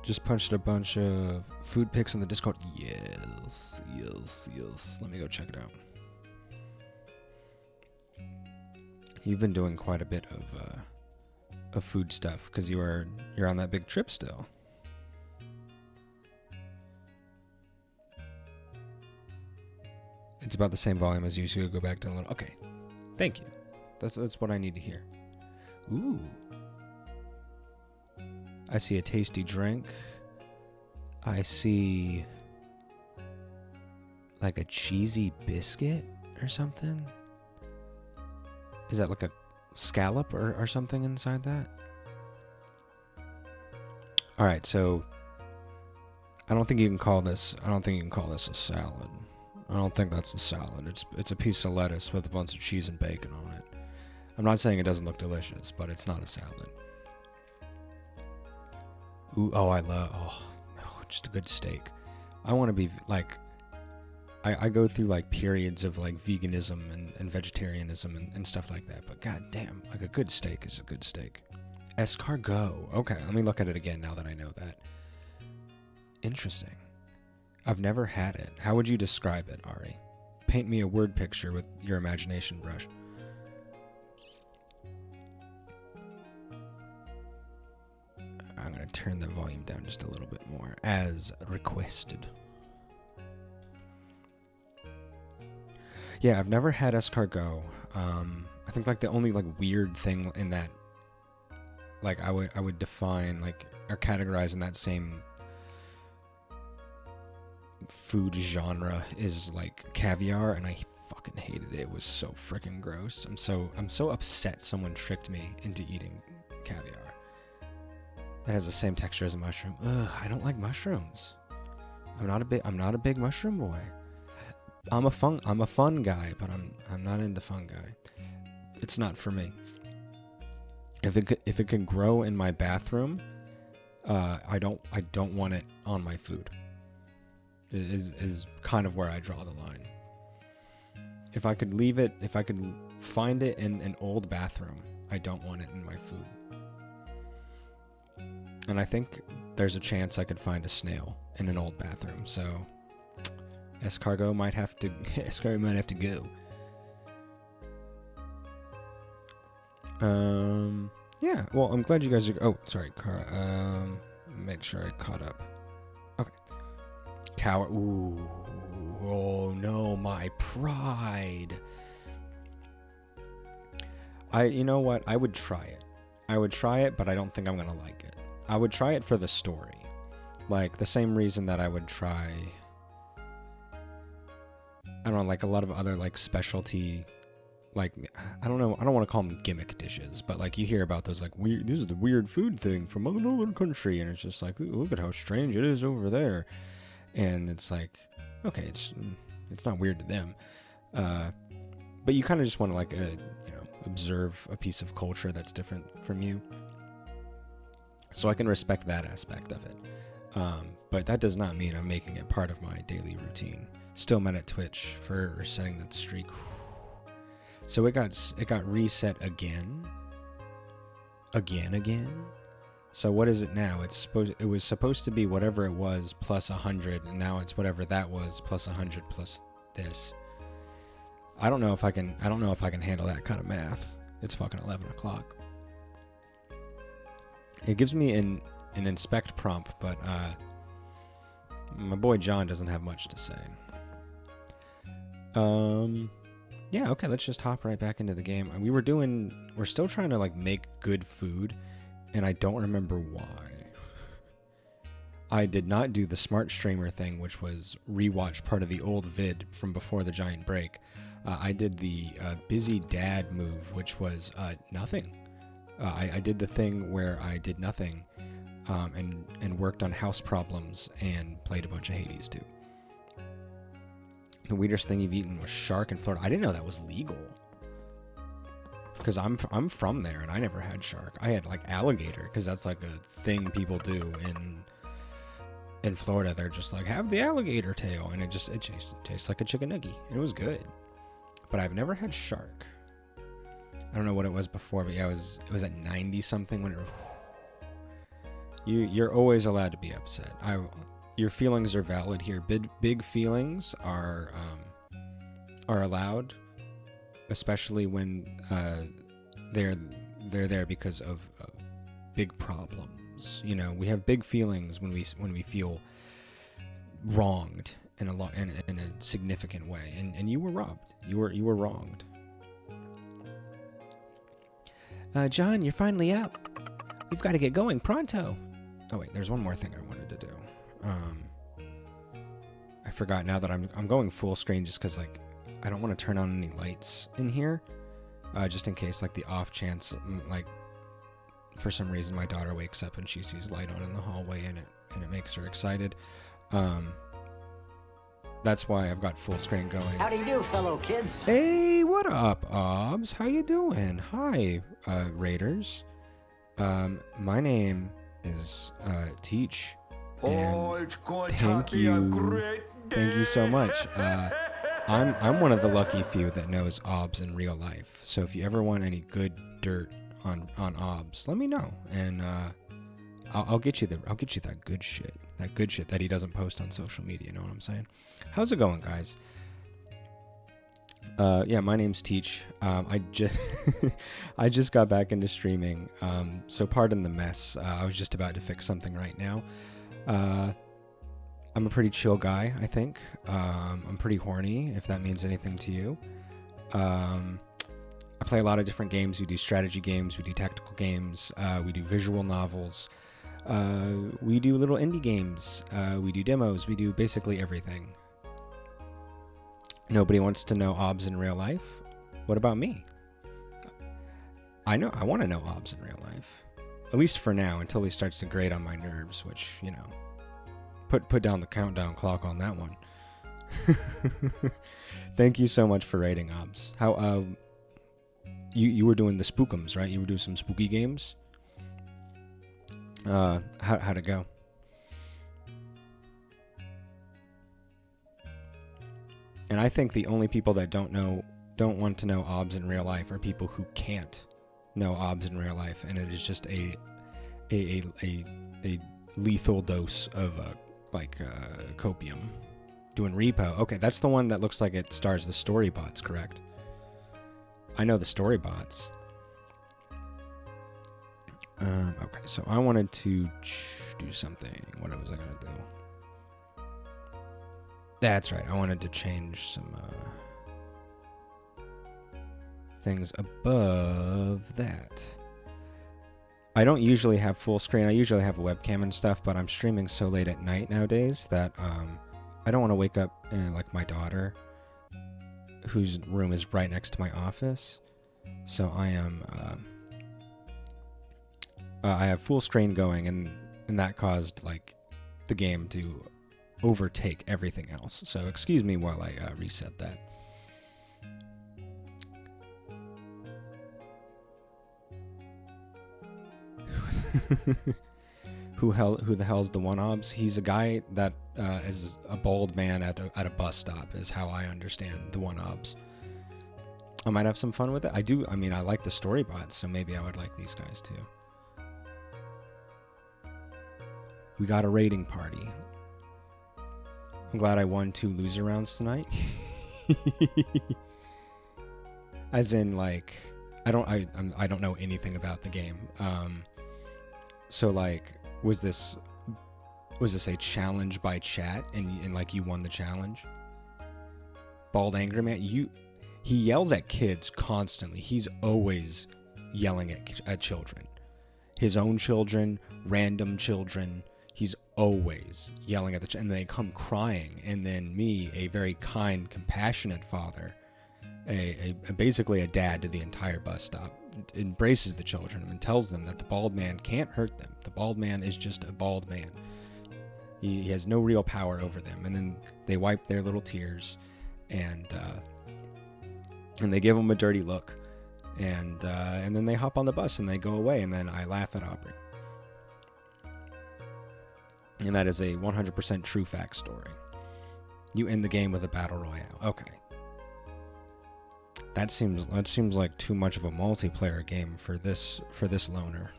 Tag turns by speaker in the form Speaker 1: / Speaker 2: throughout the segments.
Speaker 1: Just punched a bunch of food pics in the Discord. Yes, yes, yes. Let me go check it out. You've been doing quite a bit of food stuff because you're on that big trip still. It's about the same volume as you, so you'll go back to a little. Okay, thank you. That's what I need to hear. Ooh. I see a tasty drink. I see like a cheesy biscuit or something. Is that like a scallop or something inside that? All right, so I don't think you can call this a salad. I don't think that's a salad. It's a piece of lettuce with a bunch of cheese and bacon on it. I'm not saying it doesn't look delicious, but it's not a salad. Ooh, just a good steak. I want to be like, I go through like periods of like veganism and vegetarianism and stuff like that. But god damn, like a good steak is a good steak. Escargot. Okay, let me look at it again now that I know that. Interesting. I've never had it. How would you describe it, Ari? Paint me a word picture with your imagination brush. I'm going to turn the volume down just a little bit more, as requested. Yeah, I've never had escargot. I think like the only like weird thing in that, like I would define like or categorize in that same food genre is like caviar, and I fucking hated it. It was so freaking gross. I'm so upset someone tricked me into eating caviar. It has the same texture as a mushroom. Ugh, I don't like mushrooms. I'm not a big mushroom boy. I'm a fun guy, but I'm not into fungi. It's not for me. If it can grow in my bathroom, I don't want it on my food. Is kind of where I draw the line. If I could find it in an old bathroom, I don't want it in my food. And I think there's a chance I could find a snail in an old bathroom, so escargot might have to go. Yeah, well, I'm glad you guys are. Oh, sorry, make sure I caught up. Okay. Cower. Ooh. Oh no, my pride. You know what? I would try it, but I don't think I'm gonna like it. I would try it for the story. Like, the same reason that I would try, I don't know, like a lot of other, like, specialty, like, I don't know, I don't want to call them gimmick dishes, but, like, you hear about those, like, weird, this is the weird food thing from another country, and it's just like, look at how strange it is over there. And it's like, okay, it's not weird to them. But you kind of just want to, like, observe a piece of culture that's different from you. So I can respect that aspect of it. But that does not mean I'm making it part of my daily routine. Still mad at Twitch for setting that streak. So it got reset again. So what is it now? It was supposed to be whatever it was plus 100, and now it's whatever that was plus 100 plus this. I don't know if I can handle that kind of math. It's fucking 11 o'clock. It gives me an inspect prompt, but my boy John doesn't have much to say. Yeah, okay, let's just hop right back into the game. We're still trying to like make good food, and I don't remember why. I did not do the smart streamer thing, which was rewatch part of the old vid from before the giant break. I did the busy dad move, which was nothing. I did the thing where I did nothing and worked on house problems and played a bunch of Hades too. The weirdest thing you've eaten was shark in Florida. I didn't know that was legal. Because I'm from there and I never had shark. I had like alligator because that's like a thing people do in Florida. They're just like, have the alligator tail, and it tastes like a chicken nugget. It was good. But I've never had shark. I don't know what it was before, but yeah, it was at 90 something when You're always allowed to be upset. Your feelings are valid here. Big feelings are allowed, especially when they're there because of big problems. You know, we have big feelings when we feel wronged in a significant way, and you were robbed. You were wronged. John, you're finally out. We've got to get going pronto. Oh wait, there's one more thing I wanted to do. I forgot now that I'm going full screen just because like I don't want to turn on any lights in here, just in case like the off chance like for some reason my daughter wakes up and she sees light on in the hallway and it makes her excited. That's why I've got full screen going.
Speaker 2: How do you do, fellow kids?
Speaker 1: Hey, what up, Obs? How you doing? Hi, Raiders. My name is Teach. And
Speaker 3: it's going
Speaker 1: thank
Speaker 3: to be a
Speaker 1: you.
Speaker 3: great day.
Speaker 1: Thank you so much. I'm one of the lucky few that knows Obs in real life. So if you ever want any good dirt on Obs, let me know, and I'll get you that good shit. That good shit that he doesn't post on social media. You know what I'm saying? How's it going, guys? Yeah, my name's Teach. I just got back into streaming. So pardon the mess. I was just about to fix something right now. I'm a pretty chill guy, I think. I'm pretty horny, if that means anything to you. I play a lot of different games. We do strategy games, we do tactical games, we do visual novels, we do little indie games, we do demos, we do basically everything. Nobody wants to know Obs in real life. What about me? I want to know Obs in real life. At least for now, until he starts to grate on my nerves, which, you know, put down the countdown clock on that one. Thank you so much for rating, Obs. How, you were doing the spookums, right? You were doing some spooky games? How'd it go? And I think the only people that don't want to know Obs in real life are people who can't know Obs in real life, and it is just a lethal dose of copium. Doing repo. Okay, that's the one that looks like it stars the story bots, correct? I know the story bots. Okay, so I wanted to do something. What was I gonna do? That's right. I wanted to change some things above that. I don't usually have full screen. I usually have a webcam and stuff, but I'm streaming so late at night nowadays that I don't want to wake up like my daughter, whose room is right next to my office. So I have full screen going, and that caused like the game to overtake everything else. So excuse me while I reset that. Who the hell's the one Obs? He's a guy that is a bald man at a bus stop, is how I understand the one Obs. I might have some fun with it. I like the story bots, so maybe I would like these guys too. We got a raiding party. I'm glad I won 2 loser rounds tonight. As in, like, I don't know anything about the game. So like, was this a challenge by chat and like you won the challenge? Bald Angry Man, he yells at kids constantly. He's always yelling at children. His own children, random children. He's always yelling at and they come crying. And then me, a very kind, compassionate father, basically a dad to the entire bus stop, embraces the children and tells them that the bald man can't hurt them. The bald man is just a bald man. He has no real power over them. And then they wipe their little tears and they give him a dirty look. And then they hop on the bus and they go away. And then I laugh at Aubrey. And that is a 100% true fact story. You end the game with a battle royale. Okay. That seems like too much of a multiplayer game for this loner.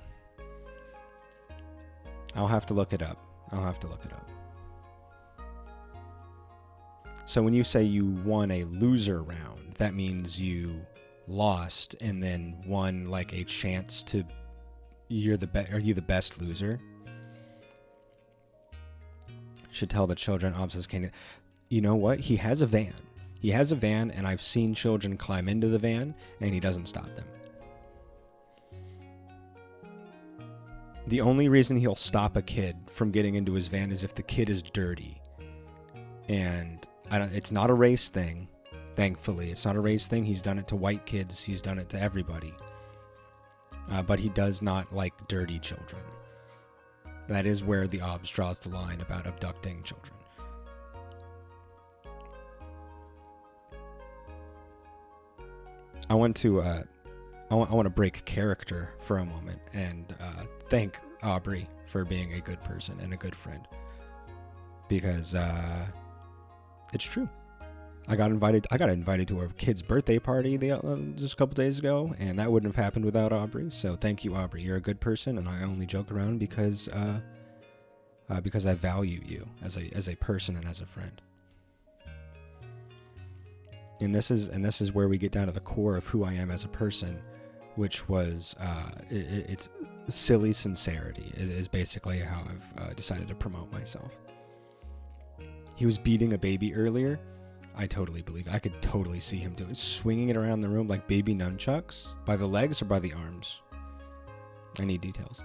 Speaker 1: I'll have to look it up. I'll have to look it up. So when you say you won a loser round, that means you lost and then won like a chance to. Are you the best loser? Should tell the children Obs can't. You know what? He has a van. He has a van, and I've seen children climb into the van, and he doesn't stop them. The only reason he'll stop a kid from getting into his van is if the kid is dirty. And it's not a race thing, thankfully. It's not a race thing. He's done it to white kids. He's done it to everybody. But he does not like dirty children. That is where the OBS draws the line about abducting children. I want to break character for a moment and thank Aubrey for being a good person and a good friend, because it's true. I got invited to a kid's birthday party just a couple days ago, and that wouldn't have happened without Aubrey. So thank you, Aubrey. You're a good person, and I only joke around because I value you as a person and as a friend. And this is where we get down to the core of who I am as a person, which was it's silly sincerity is basically how I've decided to promote myself. He was beating a baby earlier. I totally believe it. I could totally see him swinging it around the room like baby nunchucks. By the legs or by the arms? I need details.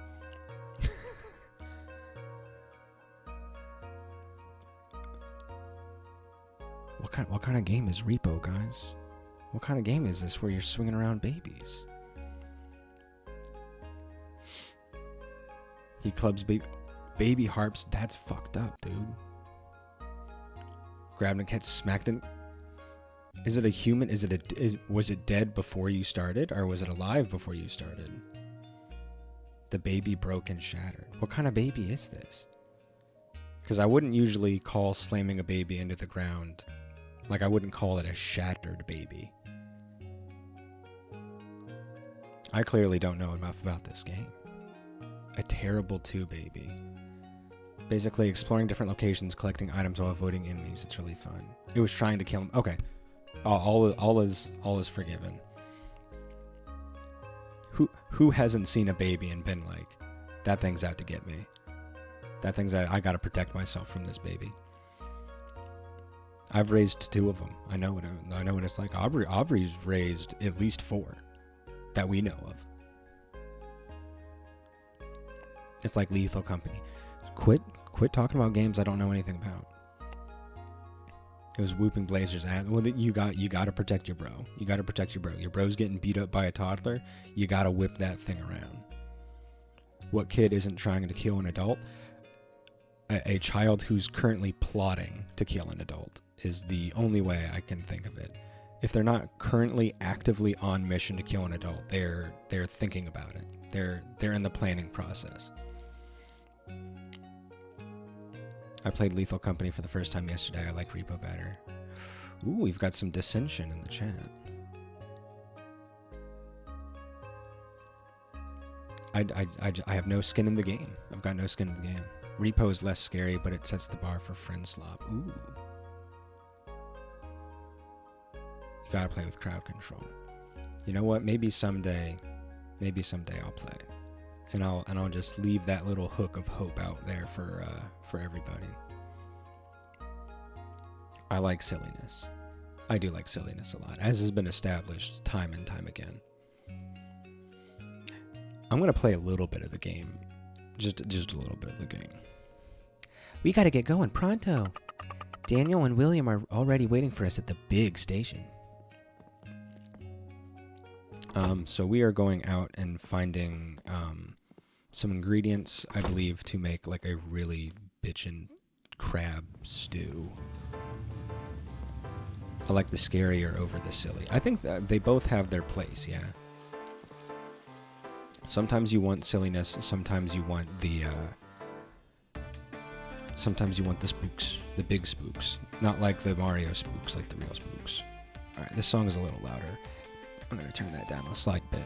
Speaker 1: What kind of game is Repo, guys? What kind of game is this where you're swinging around babies? He clubs baby harps. That's fucked up, dude. Grabbed and catch, smacked it. Is it a human? Was it dead before you started, or was it alive before you started? The baby broke and shattered. What kind of baby is this? Because I wouldn't usually call slamming a baby into the ground, like I wouldn't call it a shattered baby. I clearly don't know enough about this game. A terrible 2 baby. Basically exploring different locations, collecting items while avoiding enemies. It's really fun. It was trying to kill him. Okay. All is forgiven. Who hasn't seen a baby and been like, that thing's out to get me. That thing's out, I gotta protect myself from this baby. I've raised 2 of them. I know what it's like. Aubrey's raised at least 4 that we know of. It's like Lethal Company. Quit talking about games I don't know anything about. It was whooping Blazer's ass. Well, you got to protect your bro. You got to protect your bro. Your bro's getting beat up by a toddler. You got to whip that thing around. What kid isn't trying to kill an adult? A child who's currently plotting to kill an adult is the only way I can think of it. If they're not currently actively on mission to kill an adult, they're thinking about it. They're in the planning process. I played Lethal Company for the first time yesterday. I like Repo better. Ooh, we've got some dissension in the chat. I have no skin in the game. I've got no skin in the game. Repo is less scary, but it sets the bar for friend slop. Ooh. You gotta play with crowd control. You know what? Maybe someday I'll play. And I'll just leave that little hook of hope out there for everybody. I like silliness. I do like silliness a lot, as has been established time and time again. I'm gonna play a little bit of the game, just a little bit of the game. We gotta get going pronto. Daniel and William are already waiting for us at the big station. So we are going out and finding some ingredients, I believe, to make like a really bitchin' crab stew. I like the scarier over the silly. I think that they both have their place, yeah. Sometimes you want silliness, sometimes you want the spooks, the big spooks. Not like the Mario spooks, like the real spooks. Alright, this song is a little louder. I'm gonna turn that down a slight bit.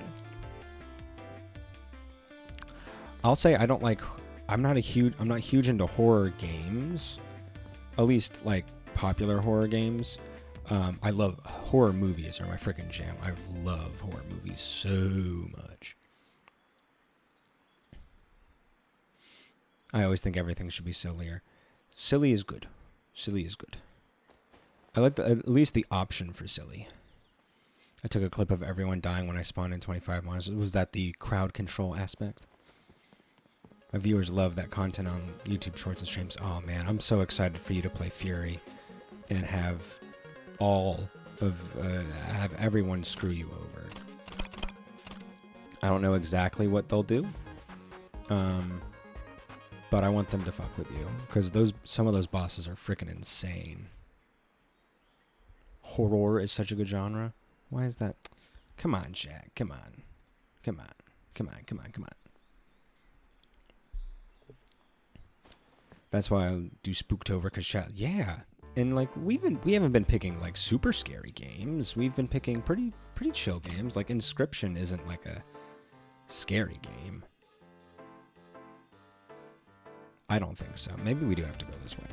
Speaker 1: I'll say I don't like I'm not huge into horror games, at least like popular horror games. I love horror movies are my freaking jam. I love horror movies so much. I always think everything should be sillier. Silly is good. Silly is good. I like at least the option for silly. I took a clip of everyone dying when I spawned in 25 monsters. Was that the crowd control aspect? My viewers love that content on YouTube Shorts and streams. Oh man, I'm so excited for you to play Fury and have have everyone screw you over. I don't know exactly what they'll do, but I want them to fuck with you because some of those bosses are freaking insane. Horror is such a good genre. Why is that? Come on, Jack. Come on. That's why I do Spooktober, because yeah. And like we haven't been picking like super scary games. We've been picking pretty chill games. Like Inscription isn't like a scary game. I don't think so. Maybe we do have to go this way.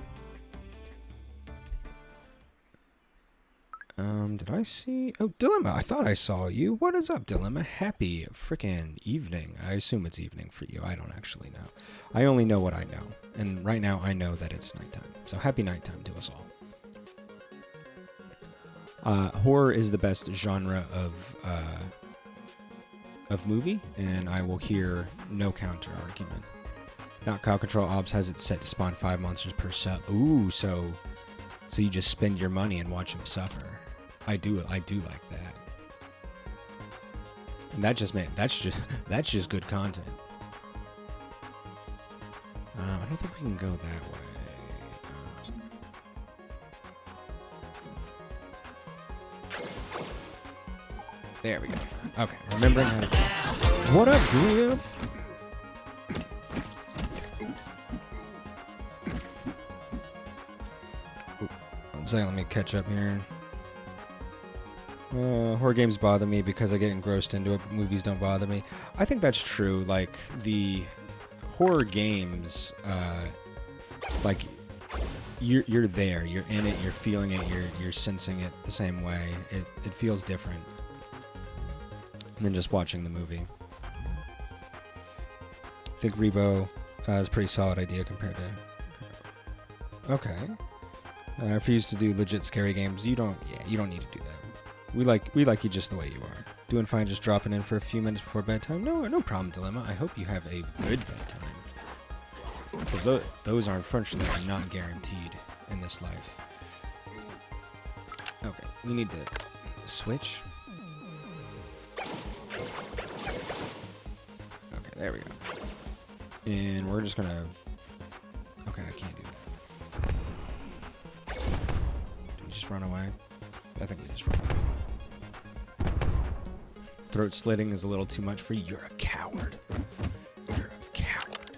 Speaker 1: Did I see? Oh, Dilemma. I thought I saw you. What is up, Dilemma? Happy frickin' evening. I assume it's evening for you. I don't actually know. I only know what I know. And right now I know that it's nighttime. So happy nighttime to us all. Horror is the best genre of movie, and I will hear no counter argument. Not Crowd Control Obs has it set to spawn 5 monsters per sub. Ooh, so you just spend your money and watch them suffer. I do like that. And that's just good content. I don't think we can go that way. There we go. Okay, remembering how to go. What up, Griff? One second, let me catch up here. Horror games bother me because I get engrossed into it, but movies don't bother me. I think that's true. Like, the horror games, like, you're there, you're in it, you're feeling it, you're sensing it the same way. It feels different than just watching the movie. I think Rebo is a pretty solid idea compared to... Okay. If you used to do legit scary games, you don't need to do that. We like you just the way you are. Doing fine just dropping in for a few minutes before bedtime. No problem, Dilemma. I hope you have a good bedtime. Because those are unfortunately not guaranteed in this life. Okay, we need to switch. Okay, there we go. And we're just gonna... Okay, I can't do that. Did we just run away? I think we just run away. Throat slitting is a little too much for you. You're a coward. You're a coward.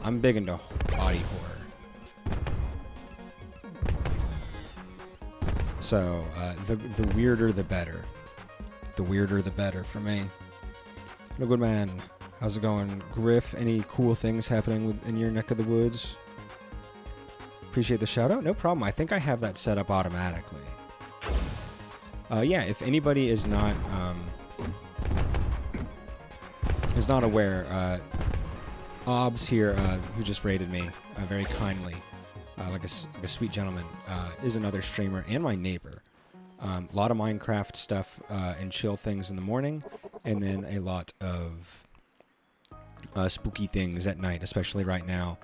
Speaker 1: I'm big into body horror. So the weirder the better. The weirder the better for me. No good man. How's it going, Griff? Any cool things happening in your neck of the woods? Appreciate the shout out. No problem. I think I have that set up automatically. Yeah, if anybody is not aware, Obs here, who just rated me very kindly, like a sweet gentleman, is another streamer and my neighbor. A lot of Minecraft stuff and chill things in the morning, and then a lot of spooky things at night, especially right now.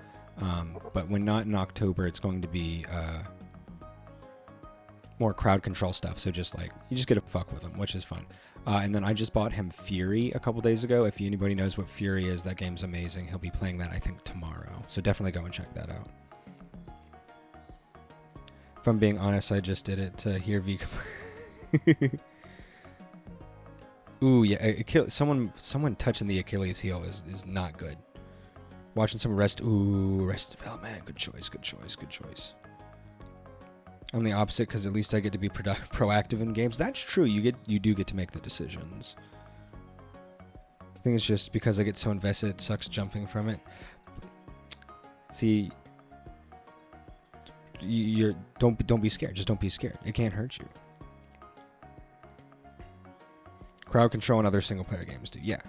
Speaker 1: But when not in October, it's going to be more crowd control stuff. So just like, you just get to fuck with them, which is fun. And then I just bought him Fury a couple days ago. If anybody knows what Fury is, that game's amazing. He'll be playing that, I think, tomorrow. So definitely go and check that out. If I'm being honest, I just did it to hear V. Ooh, yeah, someone touching the Achilles heel is not good. Watching some Arrested Development. Good choice. I'm the opposite because at least I get to be proactive in games. That's true. You do get to make the decisions. I think it's just because I get so invested, it sucks jumping from it. See, don't be scared. Just don't be scared. It can't hurt you. Crowd control and other single player games do. Yeah.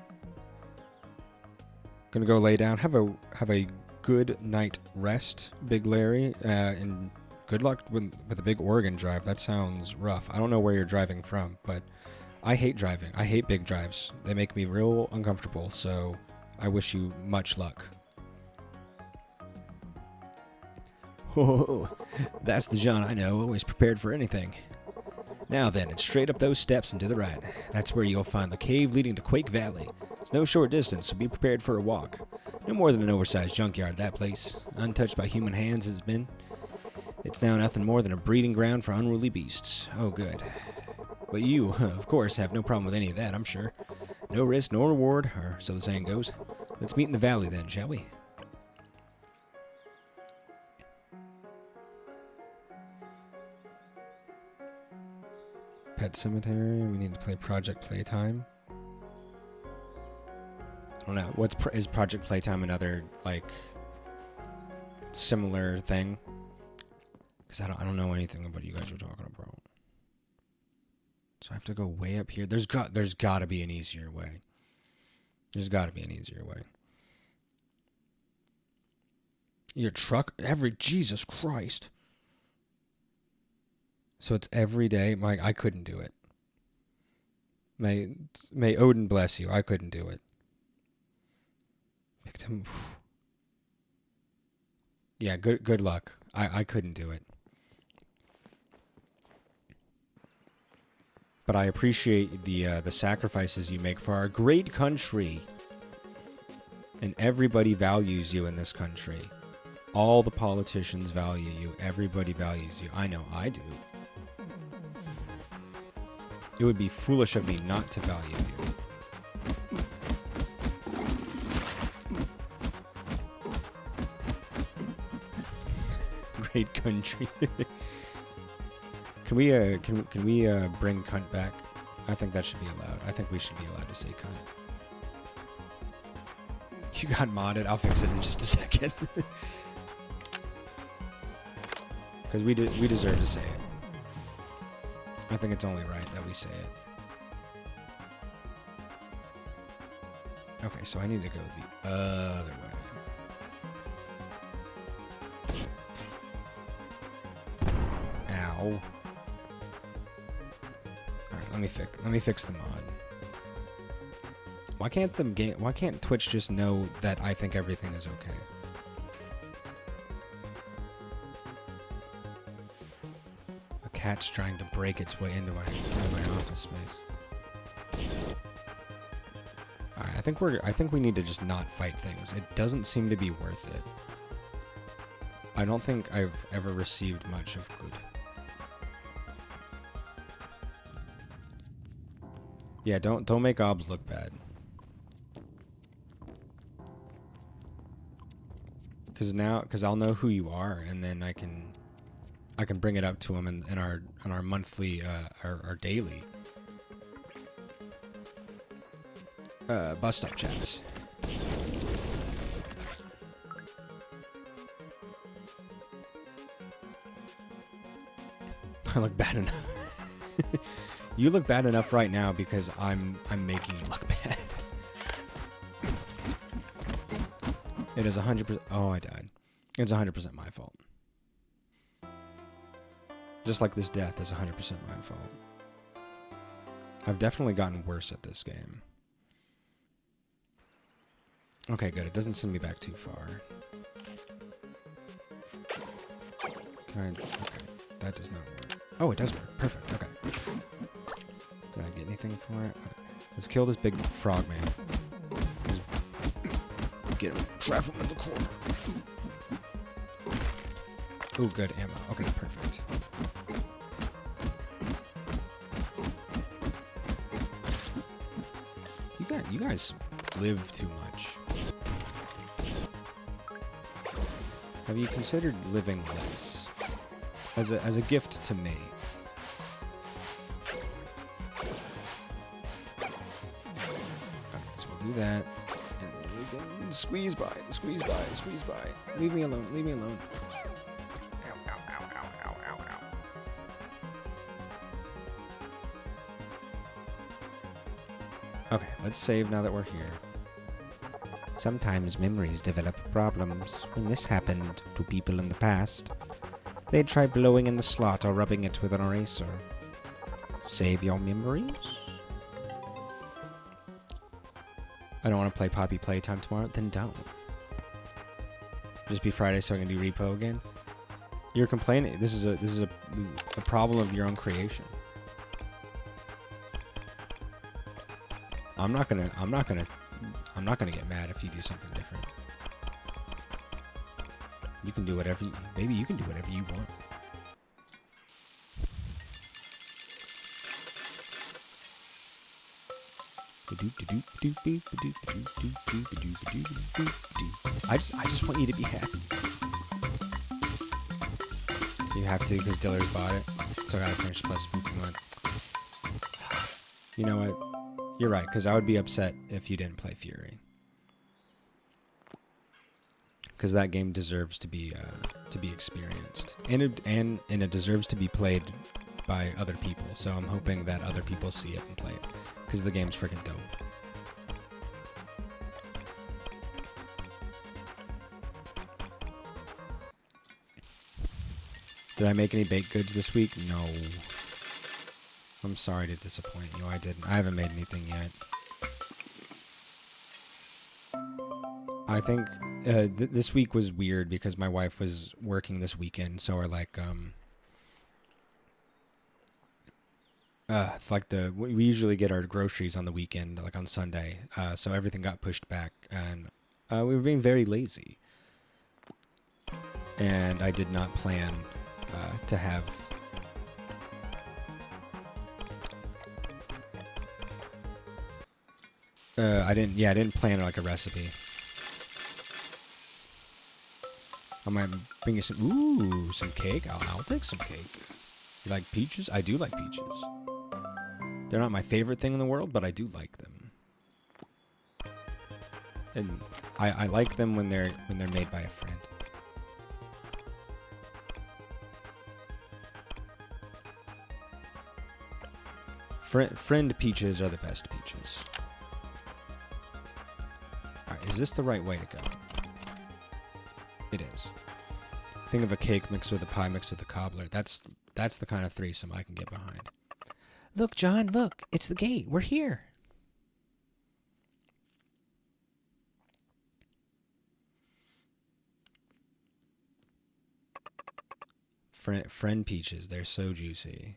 Speaker 1: Gonna go lay down. Have a good night rest, Big Larry, and good luck with a big Oregon drive. That sounds rough. I don't know where you're driving from, but I hate driving. I hate big drives. They make me real uncomfortable, so I wish you much luck. Oh, that's the John I know, always prepared for anything. Now then, it's straight up those steps and to the right. That's where you'll find the cave leading to Quake Valley. It's no short distance, so be prepared for a walk. No more than an oversized junkyard, that place. Untouched by human hands has been. It's now nothing more than a breeding ground for unruly beasts. Oh, good. But you, of course, have no problem with any of that, I'm sure. No risk, no reward, or so the saying goes. Let's meet in the valley then, shall we? Pet Cemetery. We need to play Project Playtime. I don't know. Is Project Playtime another like similar thing? Because I don't know anything about what you guys are talking about. So I have to go way up here. There's got to be an easier way. There's got to be an easier way. Your truck Jesus Christ. So it's every day. I couldn't do it. May Odin bless you. I couldn't do it. Victim. Yeah, good luck. I couldn't do it. But I appreciate the sacrifices you make for our great country. And everybody values you in this country. All the politicians value you. Everybody values you. I know I do. It would be foolish of me not to value you. Great country. Can we bring cunt back? I think that should be allowed. I think we should be allowed to say cunt. You got modded. I'll fix it in just a second. Because we deserve to say it. I think it's only right that we say it. Okay, so I need to go the other way. Ow. Alright, let me fix the mod. Why can't Twitch just know that I think everything is okay? A cat's trying to break its way into my office space. Alright, I think we need to just not fight things. It doesn't seem to be worth it. I don't think I've ever received much of good. Yeah, don't make obs look bad. Because I'll know who you are, and then I can bring it up to him in our monthly our daily bus stop chats. I look bad enough. You look bad enough right now because I'm making you look bad. It is 100%. Oh, I died. It's 100% my fault. Just like this death is 100% my fault. I've definitely gotten worse at this game. Okay, good. It doesn't send me back too far. Okay, that does not work. Oh, it does work. Perfect. Okay. Did I get anything for it? Okay. Let's kill this big frog man. Get him. Trap him in the corner. Ooh, good ammo. Okay, perfect. You guys live too much. Have you considered living less? As a gift to me. Okay, so we'll do that. And then we can squeeze by, squeeze by, squeeze by. Leave me alone, leave me alone. Ow, ow, ow, ow, ow, ow, ow. Okay, let's save now that we're here. Sometimes memories develop problems. When this happened to people in the past, they'd try blowing in the slot or rubbing it with an eraser. Save your memories? I don't want to play Poppy Playtime tomorrow, then don't. Just be Friday so I can do repo again. You're complaining. This is a problem of your own creation. I'm not gonna get mad if you do something different. You can do whatever baby, you can do whatever you want. I just want you to be happy. You have to because Diller's bought it. So I gotta finish plus 51. You know what? You're right, because I would be upset if you didn't play Fury. Because that game deserves to be experienced. And it deserves to be played by other people. So I'm hoping that other people see it and play it. Because the game's freaking dope. Did I make any baked goods this week? No. I'm sorry to disappoint you. I didn't. I haven't made anything yet. I think this week was weird because my wife was working this weekend, so we're like, we usually get our groceries on the weekend, like on Sunday, so everything got pushed back, and we were being very lazy. And I did not plan to have... I didn't plan like a recipe. I might bring you some cake. I'll take some cake. You like peaches? I do like peaches. They're not my favorite thing in the world, but I do like them. And I like them when they're made by a friend. Friend peaches are the best peaches. Alright, is this the right way to go? It is. Think of a cake mixed with a pie mixed with a cobbler. That's the kind of threesome I can get behind. Look, John, look. It's the gate. We're here. Friend peaches. They're so juicy.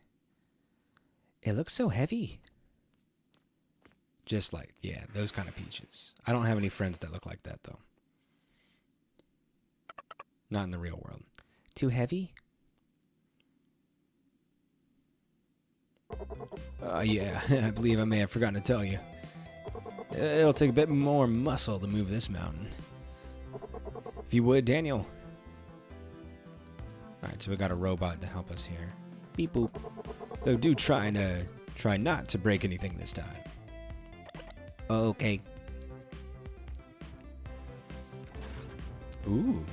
Speaker 1: It looks so heavy. Just like, yeah, those kind of peaches. I don't have any friends that look like that, though. Not in the real world. Too heavy? Yeah, I believe I may have forgotten to tell you. It'll take a bit more muscle to move this mountain. If you would, Daniel. Alright, so we got a robot to help us here. Beep boop. Though do try not to break anything this time. Okay. Ooh,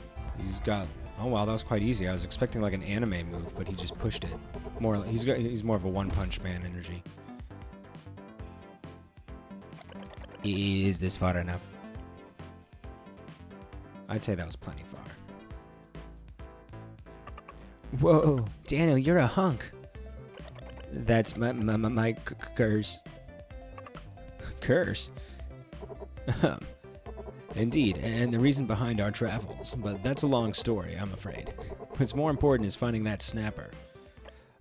Speaker 1: he's got... Oh wow, that was quite easy. I was expecting like an anime move, but he just pushed it. He's more of a one-punch man energy. Is this far enough? I'd say that was plenty far. Whoa, Daniel, you're a hunk. That's my curse. Curse? Indeed, and the reason behind our travels. But that's a long story, I'm afraid. What's more important is finding that snapper.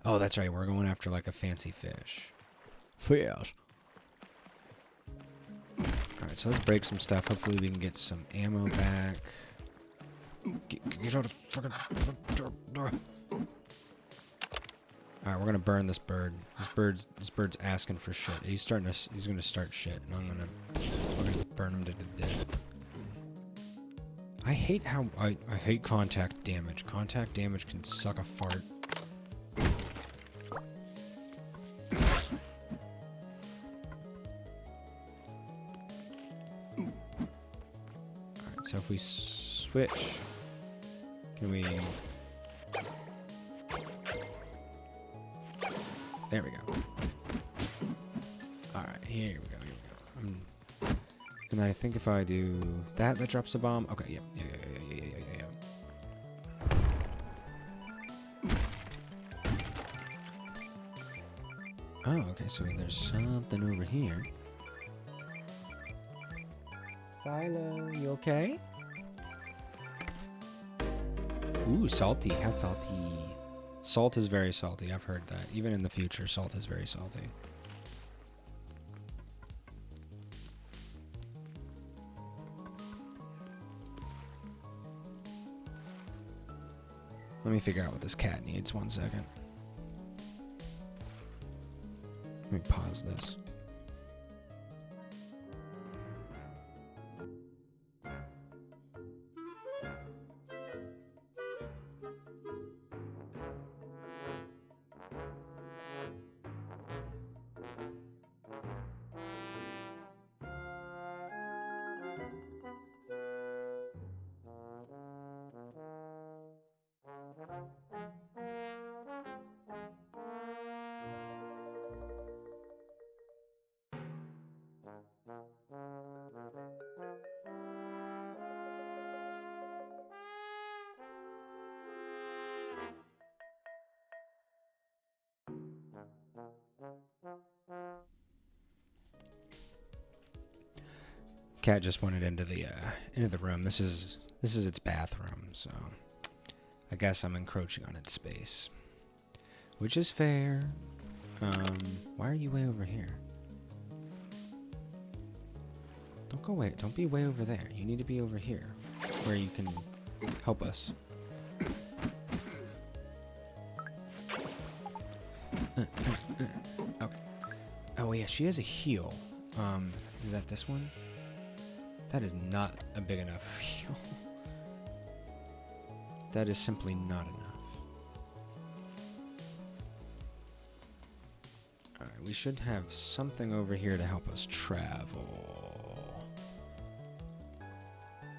Speaker 1: Oh, that's right, we're going after like a fancy fish. Fish. Alright, so let's break some stuff. Hopefully we can get some ammo back. Get out of fucking... Alright, we're gonna burn this bird. This bird's asking for shit. He's gonna start shit, and I'm gonna burn him to death. I hate how I hate contact damage. Contact damage can suck a fart. so if we switch, can we... There we go. Alright, here we go. And then I think if I do that, that drops a bomb. Okay, yeah. Oh, okay, so there's something over here. Philo, you okay? Ooh, salty. How salty? Salt is very salty. I've heard that. Even in the future, salt is very salty. Let me figure out what this cat needs. 1 second. Let me pause this. Cat just wanted into the room. This is its bathroom, so I guess I'm encroaching on its space, which is fair. Why are you way over here? Don't go way. Don't be way over there. You need to be over here, where you can help us. Okay. Oh yeah, she has a heal. Is that this one? That is not a big enough heal. That is simply not enough. Alright, we should have something over here to help us travel.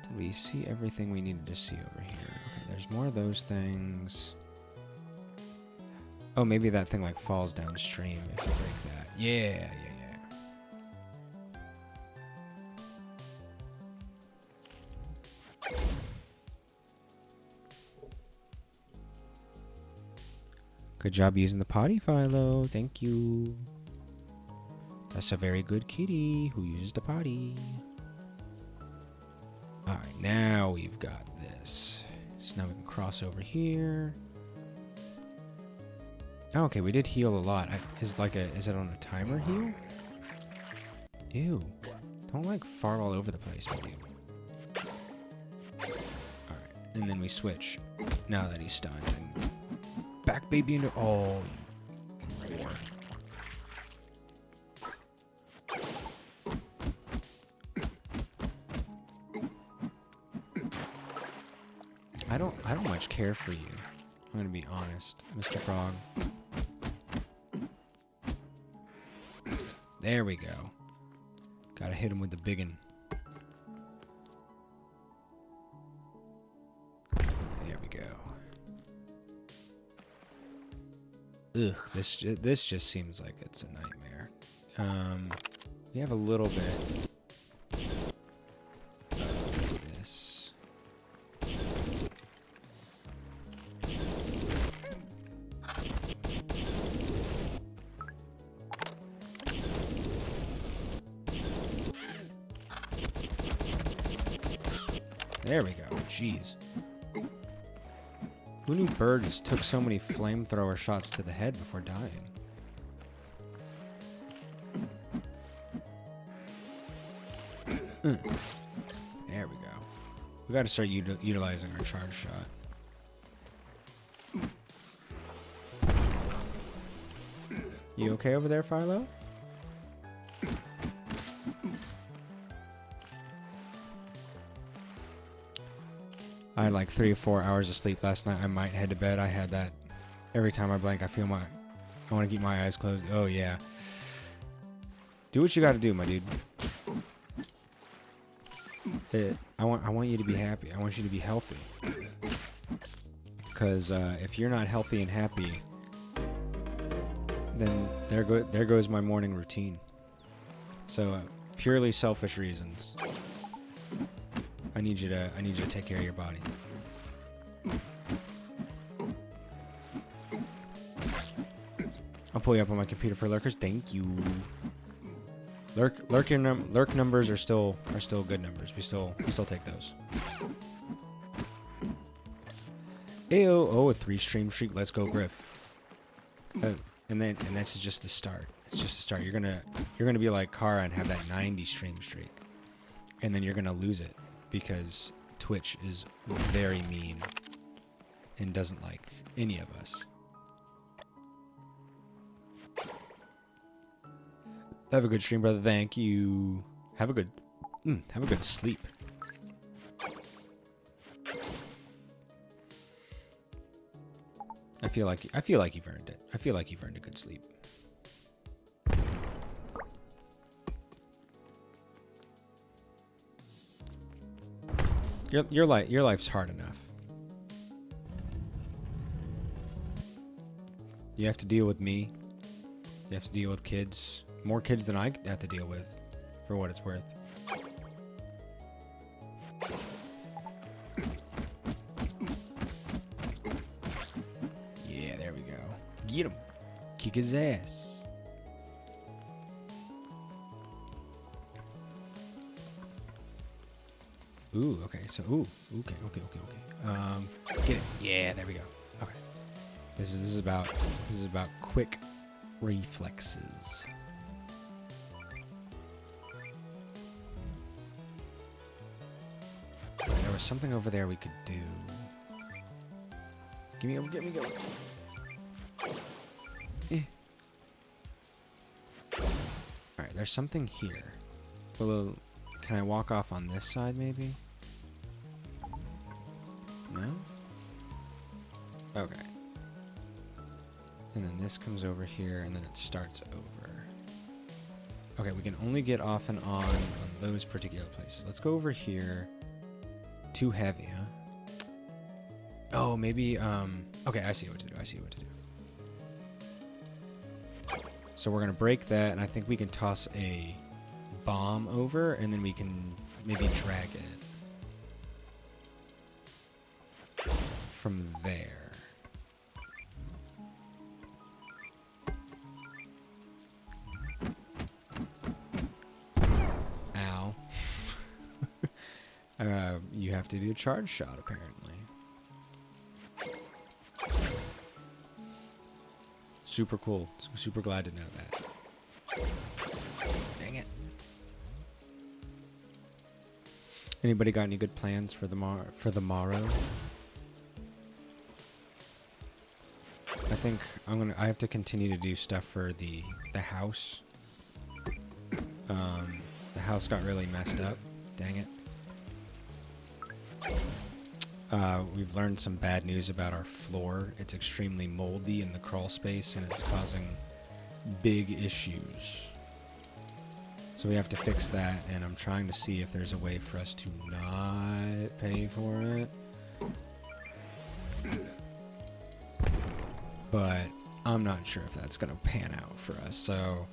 Speaker 1: Did we see everything we needed to see over here? Okay, there's more of those things. Oh, maybe that thing like falls downstream if you break that. Yeah. Good job using the potty, Philo. Thank you. That's a very good kitty who uses the potty. Alright, now we've got this. So now we can cross over here. Oh, okay, we did heal a lot. Is it on a timer heal? Ew. Don't like fart all over the place, baby. Alright, and then we switch. Now that he's stunned. And back baby into... Oh, you whore. I don't much care for you. I'm gonna be honest, Mr. Frog. There we go. Gotta hit him with the biggin. There we go. Ugh, this just seems like it's a nightmare. We have a little bit of this. There we go. Jeez. Who knew birds took so many flamethrower shots to the head before dying? There we go. We gotta start utilizing our charge shot. You okay over there, Philo? I had like 3 or 4 hours of sleep last night. I might head to bed. I had that every time I blink. I want to keep my eyes closed. Oh yeah. Do what you got to do, my dude. I want you to be happy. I want you to be healthy. Because if you're not healthy and happy, then there goes my morning routine. So purely selfish reasons. I need you to take care of your body. I'll pull you up on my computer for lurkers. Thank you. Lurk numbers are still good numbers. We still take those. Ayo, oh, a 3-stream streak. Let's go, Griff. And this is just the start. It's just the start. You're gonna be like Kara and have that 90-stream streak, and then you're gonna lose it because Twitch is very mean and doesn't like any of us. Have a good stream, brother. Thank you. Have a good sleep. I feel like you've earned it. I feel like you've earned a good sleep. Your life's hard enough. You have to deal with me. You have to deal with kids. More kids than I have to deal with, for what it's worth. Yeah, there we go. Get him. Kick his ass. Ooh, okay, so, okay. Get it. Yeah, there we go. Okay. This is about quick reflexes. There was something over there we could do. Get me go. Alright, there's something here. Well, can I walk off on this side, maybe? No? Okay. And then this comes over here, and then it starts over. Okay, we can only get off and on those particular places. Let's go over here. Too heavy, huh? Oh, maybe, okay, I see what to do. So we're gonna break that, and I think we can toss a bomb over, and then we can maybe drag it from there. Ow. You have to do a charge shot, apparently. Super cool. Super glad to know that. Dang it. Anybody got any good plans for the morrow? I think I have to continue to do stuff for the house. The house got really messed up. Dang it. We've learned some bad news about our floor. It's extremely moldy in the crawl space, and it's causing big issues. So we have to fix that, and I'm trying to see if there's a way for us to not pay for it. But I'm not sure if that's going to pan out for us, so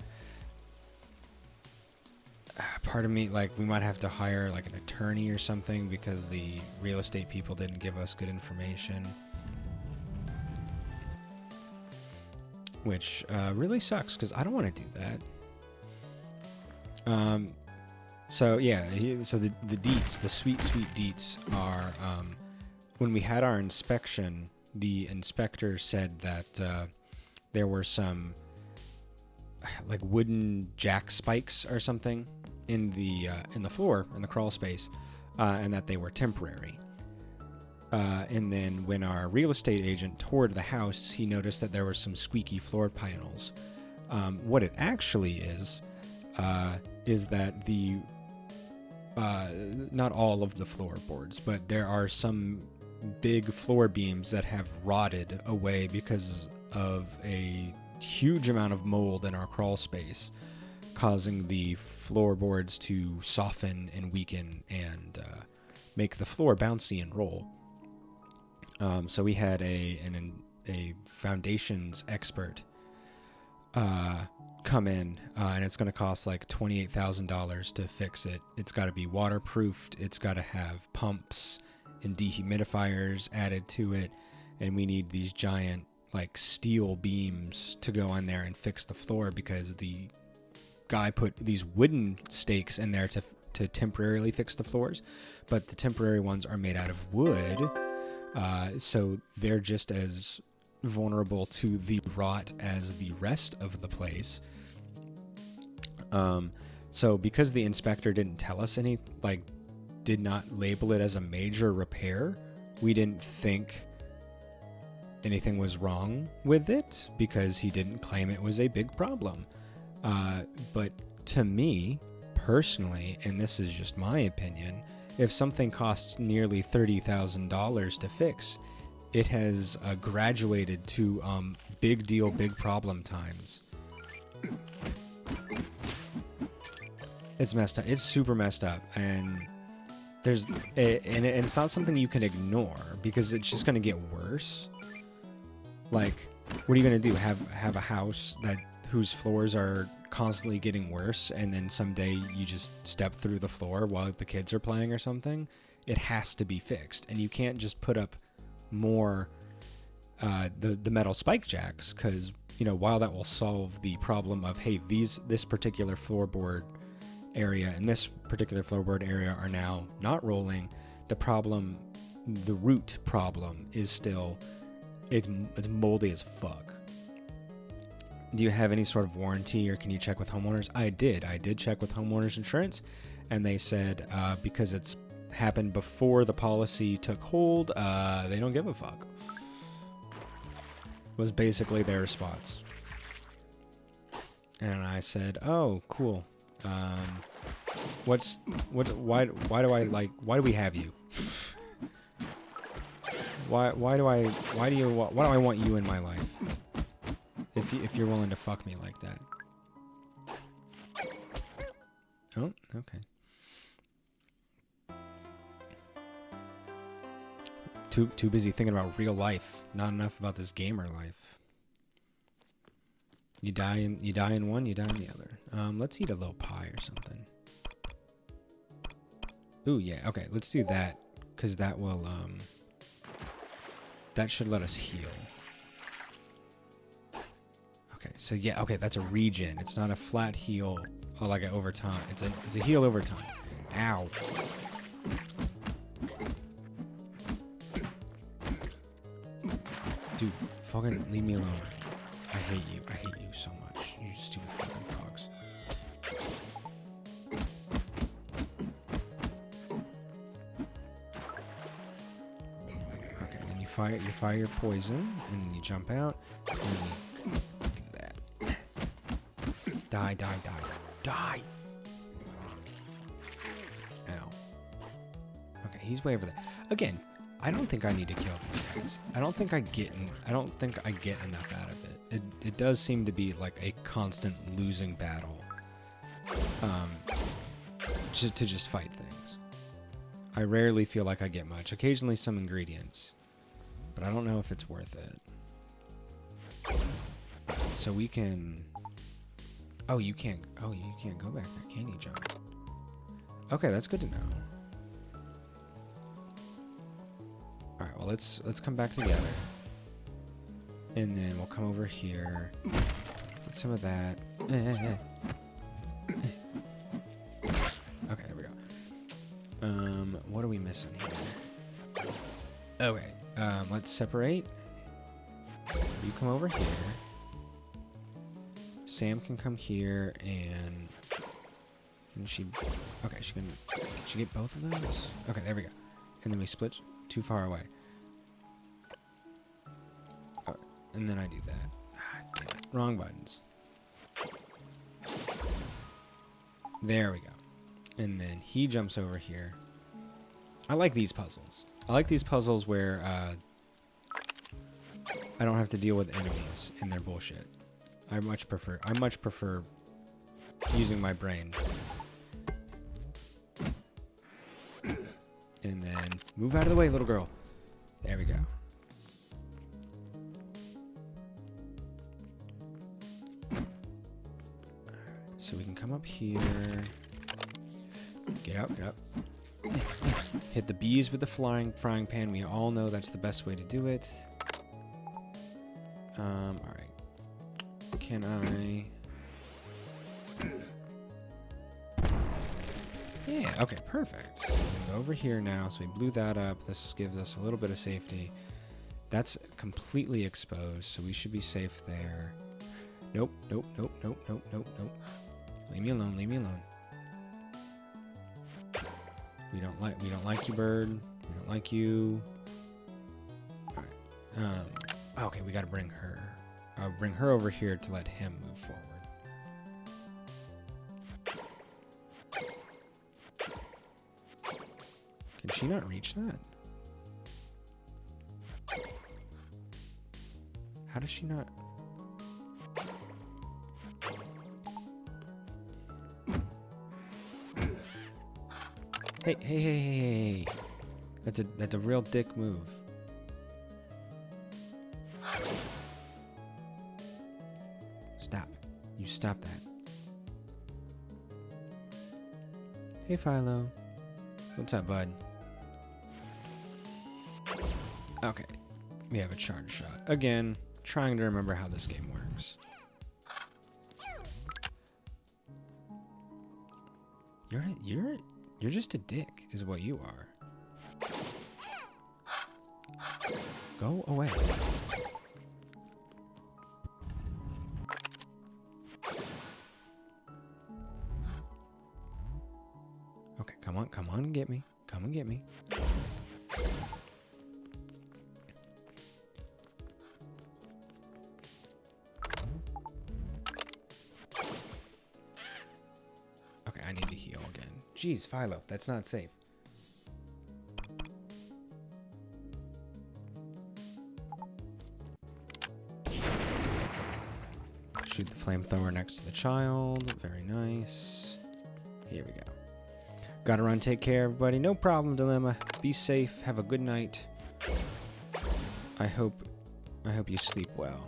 Speaker 1: part of me, like, we might have to hire like an attorney or something because the real estate people didn't give us good information, which really sucks because I don't want to do that. So yeah, so the deets, the sweet deets are, when we had our inspection, the inspector said that there were some like wooden jack spikes or something in the floor, in the crawl space, and that they were temporary. And then when our real estate agent toured the house, he noticed that there were some squeaky floor panels. What it actually is that the not all of the floorboards, but there are some big floor beams that have rotted away because of a huge amount of mold in our crawl space, causing the floorboards to soften and weaken and make the floor bouncy and roll. So we had a foundations expert come in, and it's going to cost like $28,000 to fix it. It's got to be waterproofed. It's got to have pumps and dehumidifiers added to it, and we need these giant like steel beams to go on there and fix the floor, because the guy put these wooden stakes in there to temporarily fix the floors, but the temporary ones are made out of wood, so they're just as vulnerable to the rot as the rest of the place. So because the inspector didn't tell us any, like, did not label it as a major repair, we didn't think anything was wrong with it, because he didn't claim it was a big problem. But to me personally, and this is just my opinion, if something costs nearly $30,000 to fix, it has graduated to big deal, big problem times. It's messed up. It's super messed up, and it's not something you can ignore, because it's just going to get worse. Like, what are you going to do? Have a house whose floors are constantly getting worse, and then someday you just step through the floor while the kids are playing or something? It has to be fixed, and you can't just put up more the metal spike jacks, because, you know, while that will solve the problem of, hey, this particular floorboard area and this particular floorboard area are now not rolling, the root problem is still, it's moldy as fuck. Do you have any sort of warranty, or can you check with homeowners? I did check with homeowners insurance, and they said because it's happened before the policy took hold, they don't give a fuck, was basically their response. And I said, oh, cool. Why do we have you? Why do I want you in my life? If you're willing to fuck me like that. Oh, okay. Too busy thinking about real life, not enough about this gamer life. You die in one, you die in the other. Let's eat a little pie or something. Ooh, yeah, okay, let's do that, because that will, that should let us heal. Okay, so yeah, okay, that's a regen. It's not a flat heal, or like an over time. It's a heal over time. Ow. Dude, fucking leave me alone. I hate you. I hate you so much. You stupid fucking frogs. Okay, then you fire your poison, and then you jump out, and then you do that. Die. Ow. Okay, he's way over there. Again, I don't think I need to kill these guys. I don't think I get enough out of it. It does seem to be like a constant losing battle. To just fight things. I rarely feel like I get much. Occasionally some ingredients, but I don't know if it's worth it. So we can. Oh, you can't go back there, can you, John? Okay, that's good to know. All right, well, let's come back together, and then we'll come over here, get some of that. Okay, there we go. What are we missing here? Okay, let's separate. You come over here. Sam can come here, and she get both of those? Okay, there we go. And then we split too far away. Oh, and then I do that. Ah, damn it. Wrong buttons. There we go. And then he jumps over here. I like these puzzles. I like these puzzles where I don't have to deal with enemies and their bullshit. I much prefer using my brain. And then move out of the way, little girl. There we go. So we can come up here. Get out, get out. Hit the bees with the frying pan. We all know that's the best way to do it. Alright. Can I... Yeah, okay, perfect. So we can go over here now. So we blew that up. This gives us a little bit of safety. That's completely exposed, so we should be safe there. Nope, nope, nope, nope, nope, nope, nope. Leave me alone, leave me alone. We don't like you, bird. We don't like you. Alright. Okay, we gotta bring her over here to let him move forward. Can she not reach that? How does she not? Hey, hey, hey, hey, hey. That's a real dick move. Stop. You stop that. Hey, Philo. What's up, bud? Okay. We have a charge shot. Again, trying to remember how this game works. You're just a dick, is what you are. Go away. Okay, come on and get me. Come and get me. Okay, I need to heal again. Jeez, Philo, that's not safe. Shoot the flamethrower next to the child. Very nice. Here we go. Gotta run, take care, everybody. No problem, Dilemma. Be safe. Have a good night. I hope you sleep well.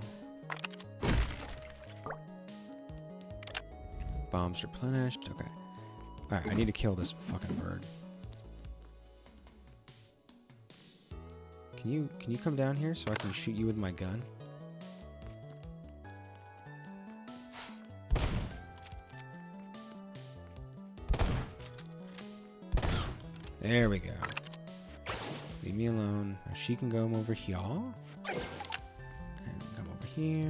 Speaker 1: Bombs replenished. Okay. Alright, I need to kill this fucking bird. Can you come down here so I can shoot you with my gun? There we go. Leave me alone. Now she can go over here. And come over here.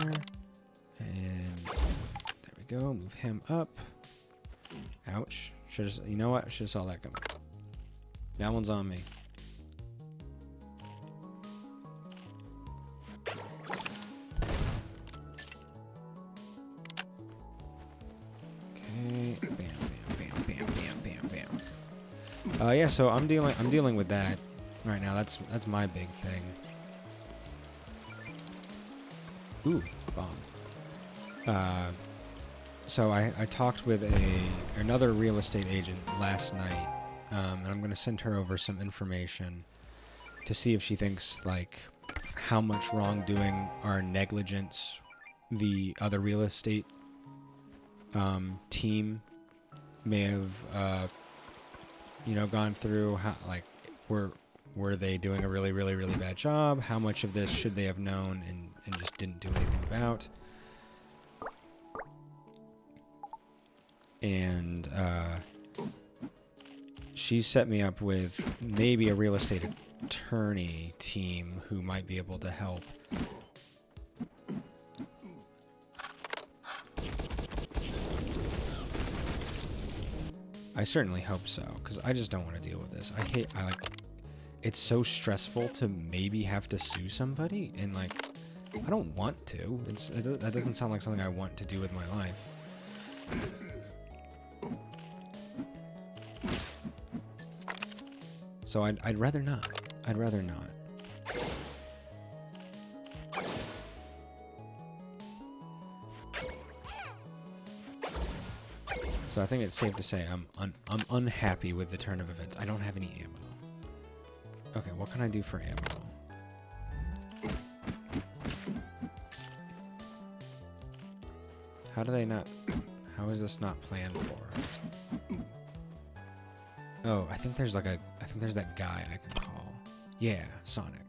Speaker 1: And there we go. Move him up. Ouch. You know what? Should've saw that coming. That one's on me. Okay. Bam, bam, bam, bam, bam, bam, bam. Yeah. So I'm dealing with that right now. That's my big thing. Ooh, bomb. So I talked with another real estate agent last night, and I'm going to send her over some information to see if she thinks, like, how much wrongdoing or negligence the other real estate team may have, gone through. How, like, were they doing a really, really, really bad job? How much of this should they have known and just didn't do anything about? And she set me up with maybe a real estate attorney team who might be able to help. I certainly hope so, because I just don't want to deal with this. It's so stressful to maybe have to sue somebody, and like, I don't want to. That doesn't sound like something I want to do with my life. So I'd rather not. I'd rather not. So I think it's safe to say I'm unhappy with the turn of events. I don't have any ammo. Okay, what can I do for ammo? How do they not... How is this not planned for? Oh, I think there's like a... I think there's that guy I can call. Yeah, Sonic.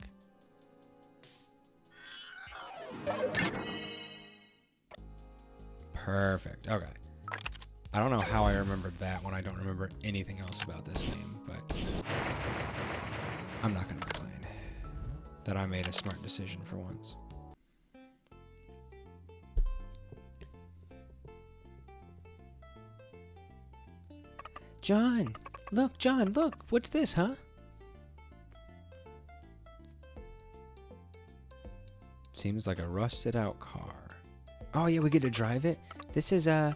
Speaker 1: Perfect. Okay. I don't know how I remembered that when I don't remember anything else about this game, but I'm not going to complain that I made a smart decision for once. John! Look, John, look! What's this, huh? Seems like a rusted out car. Oh yeah, we get to drive it? This is a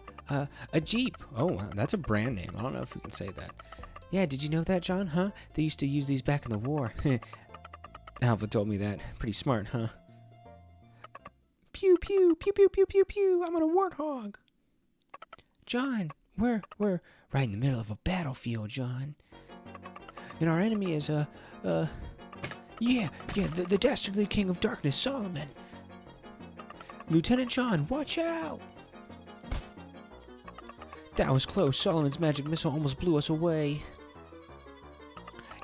Speaker 1: Jeep. Oh, that's a brand name. I don't know if we can say that. Yeah, did you know that, John, huh? They used to use these back in the war. Alpha told me that. Pretty smart, huh? Pew, pew, pew, pew, pew, pew, pew. I'm on a warthog. John, we're right in the middle of a battlefield, John. And our enemy is, the dastardly king of darkness, Solomon. Lieutenant John, watch out! That was close. Solomon's magic missile almost blew us away.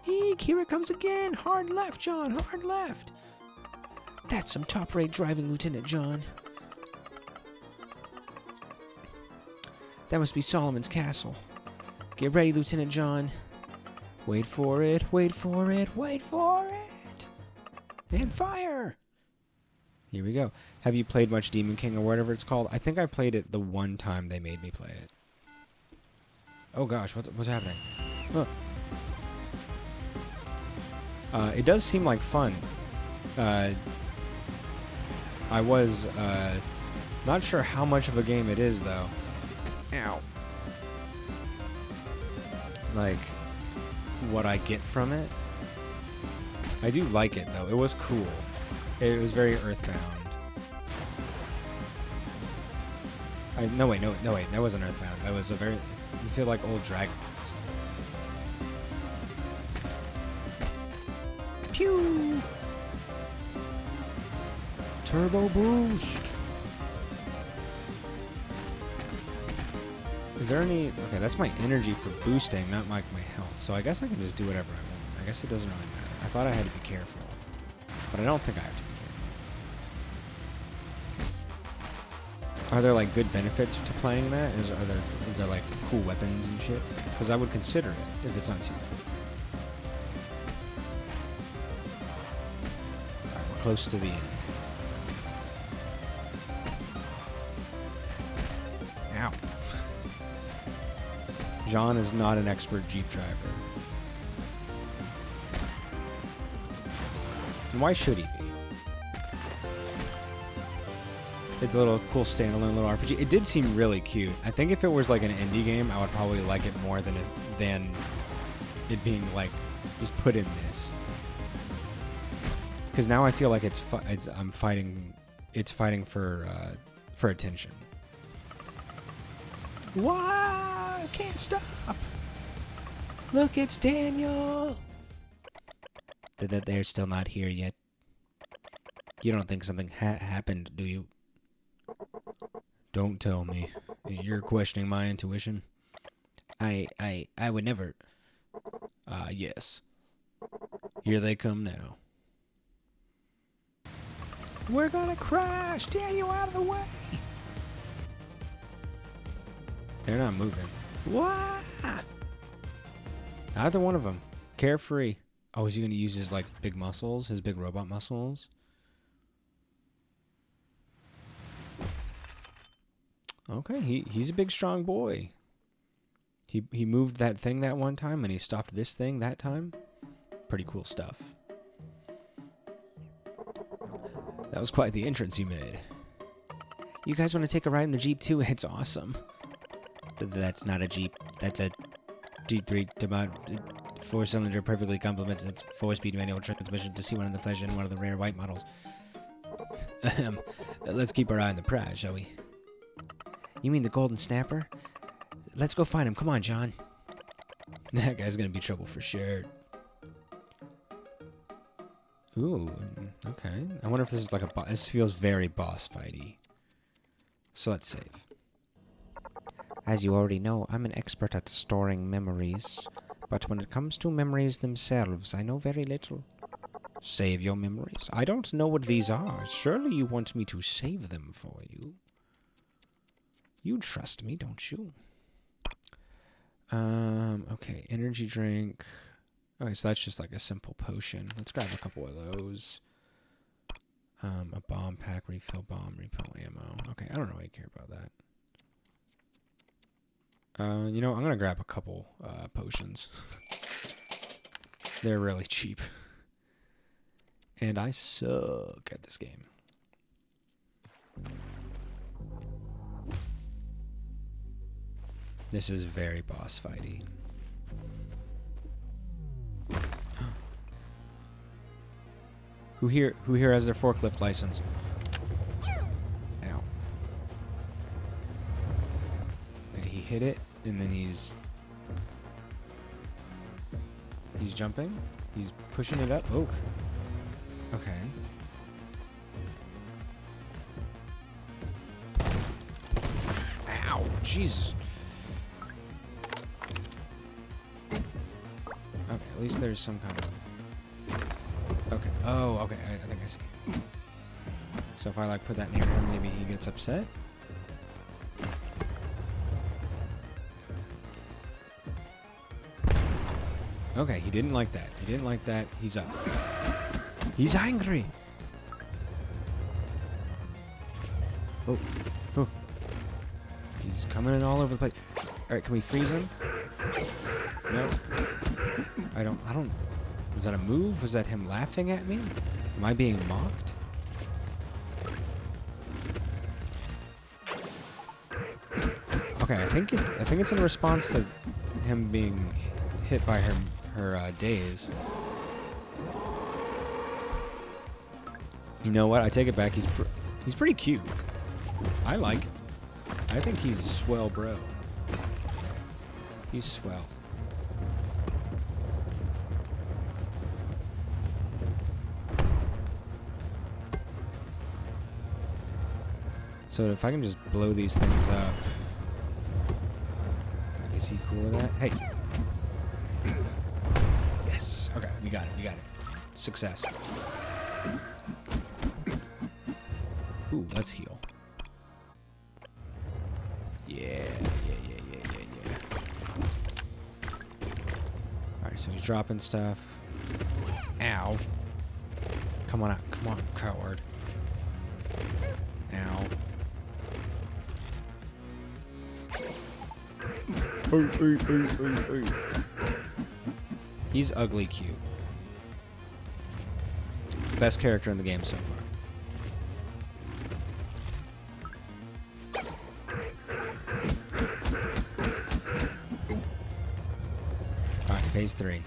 Speaker 1: Eek, here it comes again. Hard left, John, hard left. That's some top-rate driving, Lieutenant John. That must be Solomon's castle. Get ready, Lieutenant John. Wait for it, wait for it, wait for it! And fire! Here we go. Have you played much Demon King or whatever it's called? I think I played it the one time they made me play it. Oh gosh, what's happening? Huh. It does seem like fun. I was not sure how much of a game it is though. Ow. Like, what I get from it. I do like it though. It was cool. It was very Earthbound. No wait, that wasn't Earthbound. That was a very... I feel like old Dragon Quest. Pew! Turbo boost! Is there any... Okay, that's my energy for boosting, not my health. So I guess I can just do whatever I want. I guess it doesn't really matter. I thought I had to be careful. But I don't think I have to be careful. Are there like good benefits to playing that? Is there like cool weapons and shit? Because I would consider it if it's not too bad. Alright, we're close to the end. Ow. John is not an expert Jeep driver. And why should he be? It's a little cool standalone little RPG. It did seem really cute. I think if it was like an indie game, I would probably like it more than it being like just put in this. Because now I feel like it's fighting for attention. Wow! Can't stop. Look, it's Daniel. That they're still not here yet. You don't think something happened, do you? Don't tell me. You're questioning my intuition? I would never. Yes. Here they come now. We're gonna crash! Daniel, out of the way! They're not moving. What? Either one of them. Carefree. Oh, is he going to use his, like, big muscles? His big robot muscles? Okay, he's a big, strong boy. He moved that thing that one time, and he stopped this thing that time. Pretty cool stuff. That was quite the entrance you made. You guys want to take a ride in the Jeep, too? It's awesome. That's not a Jeep. That's a G3 four-cylinder perfectly complements its 4-speed manual transmission to see one in the flesh and one of the rare white models. Let's keep our eye on the prize, shall we? You mean the golden snapper? Let's go find him. Come on, John. That guy's gonna be trouble for sure. Ooh, okay. I wonder if this is like a boss. This feels very boss fighty. So let's save. As you already know, I'm an expert at storing memories. But when it comes to memories themselves, I know very little. Save your memories? I don't know what these are. Surely you want me to save them for you. You trust me, don't you? Okay, energy drink. Okay, so that's just like a simple potion. Let's grab a couple of those. A bomb pack, refill bomb, refill ammo. Okay, I don't really care about that. You know, I'm gonna grab a couple potions. They're really cheap. And I suck at this game. This is very boss fighty. Who here has their forklift license? Ow. Okay, he hit it, and then he's jumping. He's pushing it up. Oh. Okay. Ow. Jesus. Okay, at least there's some kind of... Okay. Oh, okay. I think I see. So if I like put that near him, maybe he gets upset? Okay, he didn't like that. He didn't like that. He's up. He's angry. Oh. Oh. He's coming in all over the place. Alright, can we freeze him? No. I don't... Was that a move? Was that him laughing at me? Am I being mocked? Okay, I think it's in response to him being hit by her daze. You know what? I take it back. He's pretty cute. I like him. I think he's swell, bro. He's swell. So if I can just blow these things up. Is he cool with that? Hey. Yes. Okay, we got it. We got it. Success. Ooh, let's heal. Yeah. Alright, so he's dropping stuff. Ow. Come on out. Come on, coward. Ow. He's ugly cute. Best character in the game so far. Alright, phase 3.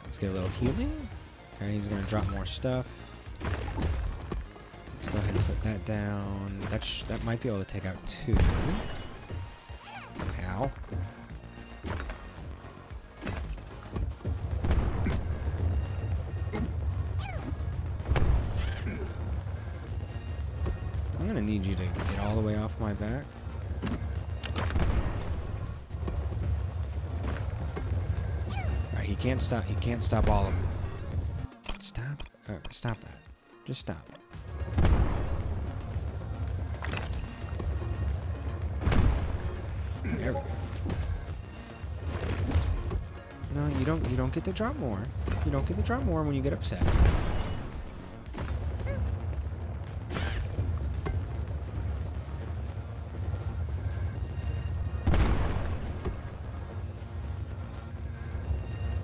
Speaker 1: Let's get a little healing. Okay, he's gonna drop more stuff. Let's go ahead and put that down. That might be able to take out 2. Ow. I'm gonna need you to get all the way off my back. Alright, he can't stop all of them. Stop. Stop that. Just stop. There we go. No, you don't get to drop more. You don't get to drop more when you get upset.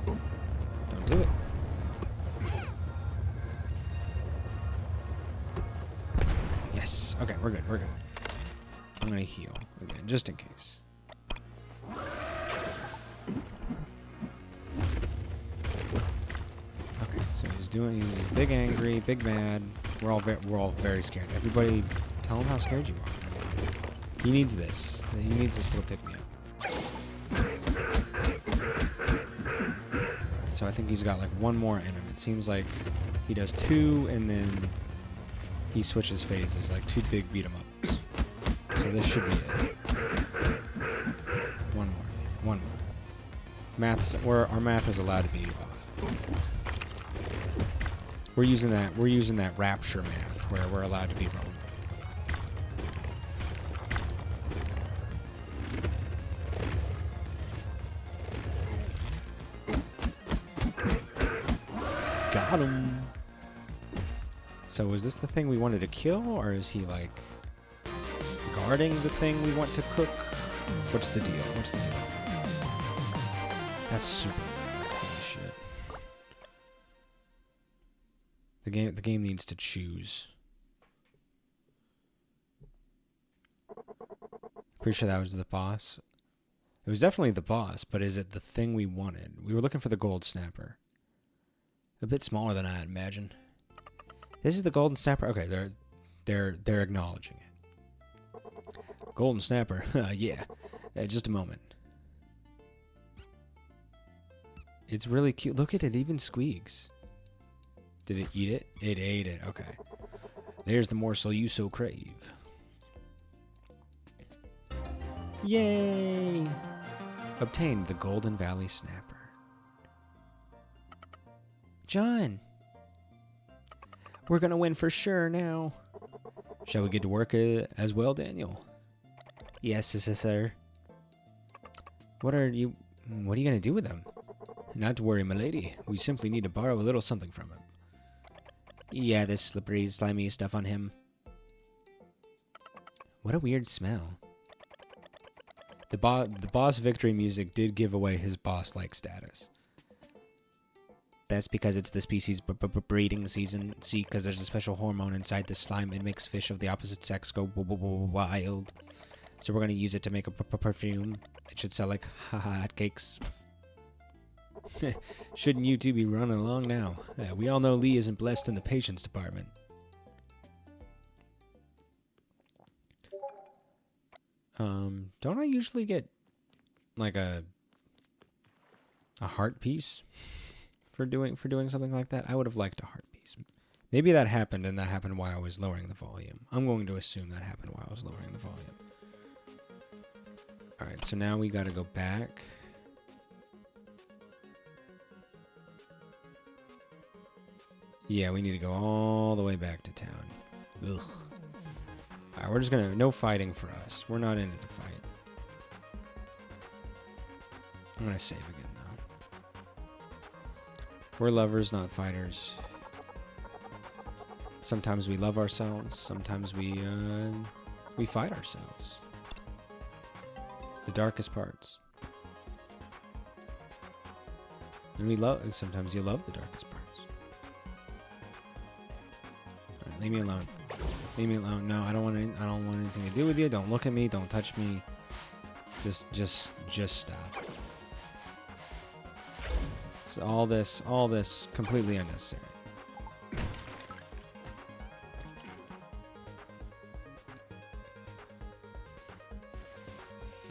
Speaker 1: Don't do it. Yes. Okay, we're good. We're good. I'm gonna heal again, just in case. He's big angry, big mad. We're all very scared. Everybody Tell him how scared you are. He needs this. He needs this little pick-me-up. So I think he's got like one more in him. It seems like he does two, and then he switches phases, like two big beat-em-ups. So this should be it. One more. Our math is allowed to be off. We're using that rapture math where we're allowed to be wrong. Got him. So is this the thing we wanted to kill, or is he like guarding the thing we want to cook? What's the deal? That's super shit. The game needs to choose. Pretty sure that was the boss. It was definitely the boss, but is it the thing we wanted? We were looking for the gold snapper. A bit smaller than I'd imagine. This is the golden snapper. Okay, they're acknowledging it. Golden snapper. Yeah. Just a moment. It's really cute. Look at it, even squeaks. Did it eat it? It ate it. Okay. There's the morsel you so crave. Yay! Obtained the Golden Valley Snapper. John! We're gonna win for sure now. Shall we get to work as well, Daniel? Yes, sir. What are you gonna do with them? Not to worry, milady. We simply need to borrow a little something from him. Yeah, this slippery, slimy stuff on him. What a weird smell. The boss victory music did give away his boss-like status. That's because it's the species breeding season. See, because there's a special hormone inside the slime. It makes fish of the opposite sex go wild. So we're going to use it to make a perfume. It should sell like hotcakes. Shouldn't you two be running along now? We all know Lee isn't blessed in the patience department. Don't I usually get like a heart piece for doing something like that? I would have liked a heart piece. Maybe that happened, and that happened while I was lowering the volume. I'm going to assume that happened while I was lowering the volume. All right, so now we got to go back. Yeah, we need to go all the way back to town. Ugh. Alright, we're just gonna... No fighting for us. We're not into the fight. I'm gonna save again, though. We're lovers, not fighters. Sometimes we love ourselves. Sometimes we fight ourselves. The darkest parts. And we love... Sometimes you love the darkest parts. Alright, leave me alone. Leave me alone. No, I don't want anything to do with you. Don't look at me. Don't touch me. Just stop. So all this completely unnecessary. There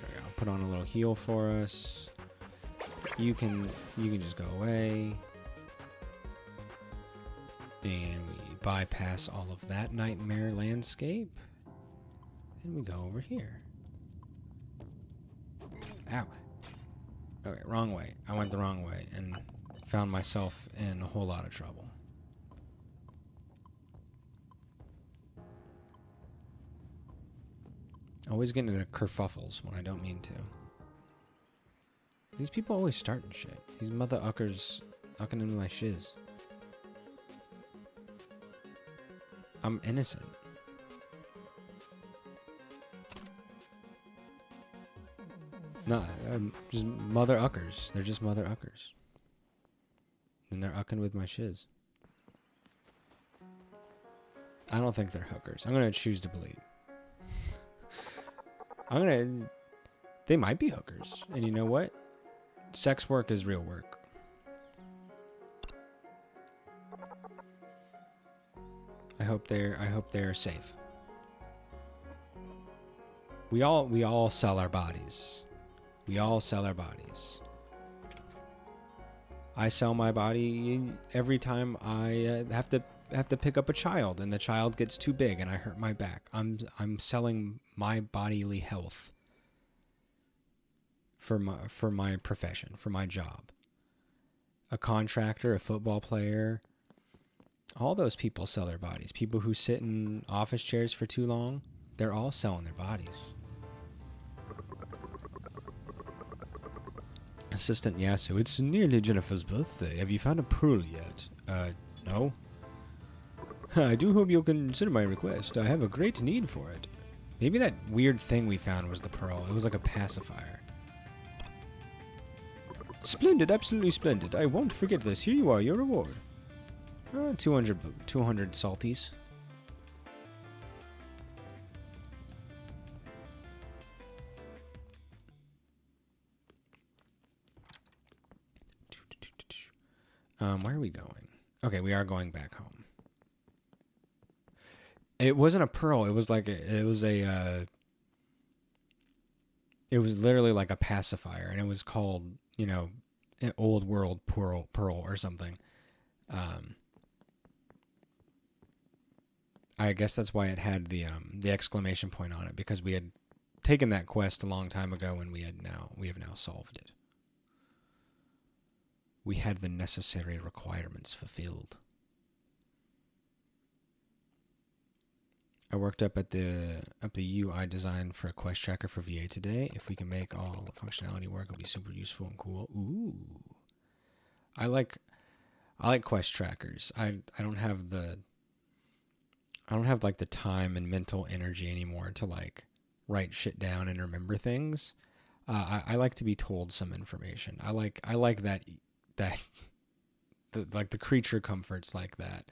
Speaker 1: we go. Put on a little heal for us. You can just go away. And we bypass all of that nightmare landscape. And we go over here. Ow. Okay, wrong way. I went the wrong way and found myself in a whole lot of trouble. Always getting into kerfuffles when I don't mean to. These people always starting shit. These mother uckers ucking into my shiz. I'm innocent. No, just mother uckers. They're just mother uckers. And they're ucking with my shiz. I don't think they're hookers. I'm gonna choose to believe. They might be hookers. And you know what? Sex work is real work. I hope they're safe. We all sell our bodies. We all sell our bodies. I sell my body every time I have to pick up a child, and the child gets too big, and I hurt my back. I'm selling my bodily health for my profession, for my job. A contractor, a football player, all those people sell their bodies. People who sit in office chairs for too long, they're all selling their bodies. Assistant Yasu, it's nearly Jennifer's birthday. Have you found a pearl yet? No. I do hope you'll consider my request. I have a great need for it. Maybe that weird thing we found was the pearl. It was like a pacifier. Splendid, absolutely splendid. I won't forget this. Here you are, your reward. 200 salties. Where are we going? Okay, we are going back home. It wasn't a pearl. It was like it was literally like a pacifier, and it was called, an old world pearl or something. I guess that's why it had the exclamation point on it, because we had taken that quest a long time ago, and we have now solved it. We had the necessary requirements fulfilled. I worked up the UI design for a quest tracker for VA today. If we can make all the functionality work, it'll be super useful and cool. Ooh, I like quest trackers. I don't have like the time and mental energy anymore to like write shit down and remember things. I like to be told some information. I like that the creature comforts like that.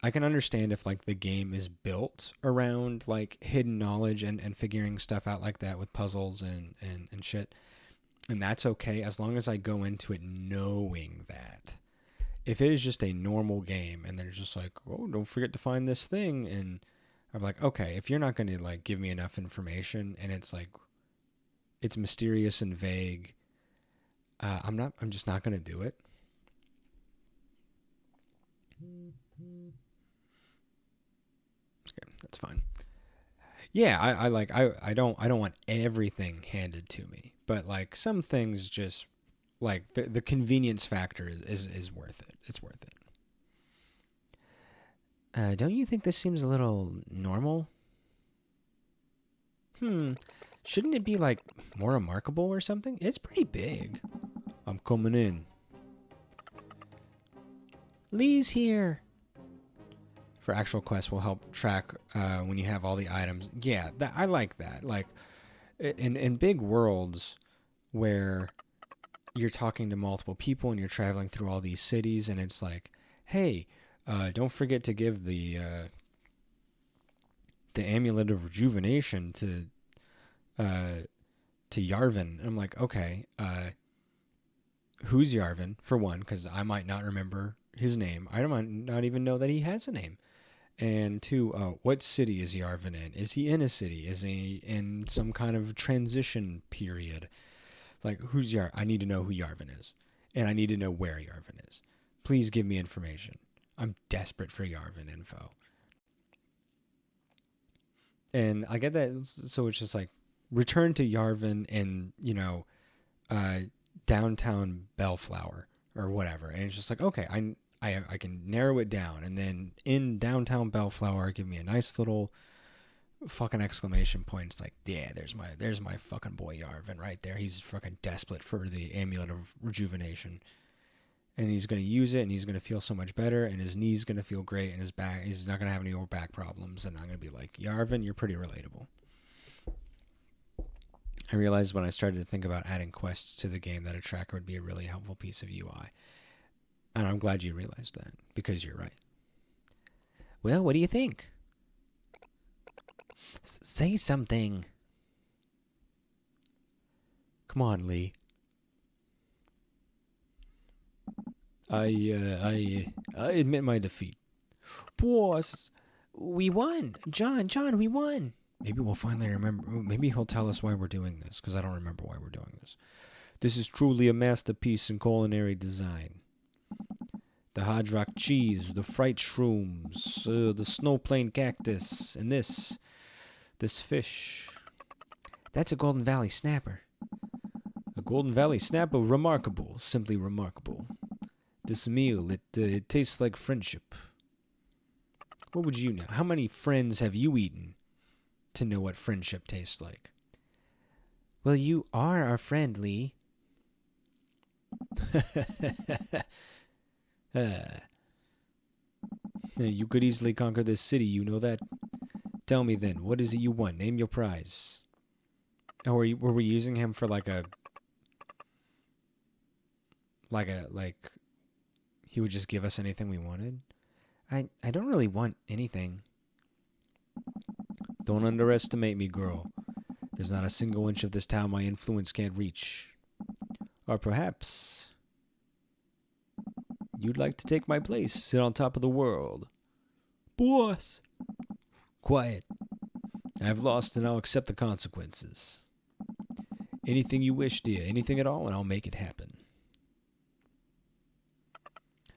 Speaker 1: I can understand if like the game is built around like hidden knowledge and figuring stuff out like that with puzzles and shit. And that's okay as long as I go into it knowing that. If it is just a normal game and they're just like, oh, don't forget to find this thing, and I'm like, okay, if you're not going to like give me enough information and it's like it's mysterious and vague, I'm just not going to do it. Okay, that's fine. Yeah, I don't want everything handed to me, but like some things just like the convenience factor is worth it. It's worth it. Don't you think this seems a little normal? Shouldn't it be like more remarkable or something? It's pretty big. I'm coming in. Lee's here. For actual quests will help track when you have all the items. Yeah, I like that. Like in big worlds where you're talking to multiple people and you're traveling through all these cities, and it's like, hey, don't forget to give the amulet of rejuvenation to Yarvin. I'm like, okay, who's Yarvin, for one, because I might not remember his name. I might not even know that he has a name. And two, what city is Yarvin in? Is he in a city? Is he in some kind of transition period? Like, who's Yarvin? I need to know who Yarvin is. And I need to know where Yarvin is. Please give me information. I'm desperate for Yarvin info. And I get that. So it's just like, return to Yarvin in, downtown Bellflower or whatever. And it's just like, okay, I can narrow it down, and then in downtown Bellflower, give me a nice little fucking exclamation point. It's like, yeah, there's my fucking boy Yarvin right there. He's fucking desperate for the amulet of rejuvenation, and he's gonna use it, and he's gonna feel so much better, and his knee's gonna feel great, and his back, he's not gonna have any more back problems, and I'm gonna be like, Yarvin, you're pretty relatable. I realized when I started to think about adding quests to the game that a tracker would be a really helpful piece of UI. And I'm glad you realized that, because you're right. Well, what do you think? Say something. Come on, Lee. I admit my defeat. Boss, we won. John, we won. Maybe we'll finally remember. Maybe he'll tell us why we're doing this, because I don't remember why we're doing this. This is truly a masterpiece in culinary design. The Hard Rock cheese, the fried shrooms, the snow plain cactus, and this fish. That's a Golden Valley snapper. A Golden Valley snapper, remarkable, simply remarkable. This meal, it tastes like friendship. What would you know? How many friends have you eaten to know what friendship tastes like? Well, you are our friend, Lee. You could easily conquer this city, you know that? Tell me then, what is it you want? Name your prize. Oh, were we using him for like he would just give us anything we wanted? I don't really want anything. Don't underestimate me, girl. There's not a single inch of this town my influence can't reach. Or perhaps you'd like to take my place, sit on top of the world. Boss! Quiet. I've lost and I'll accept the consequences. Anything you wish, dear. Anything at all, and I'll make it happen.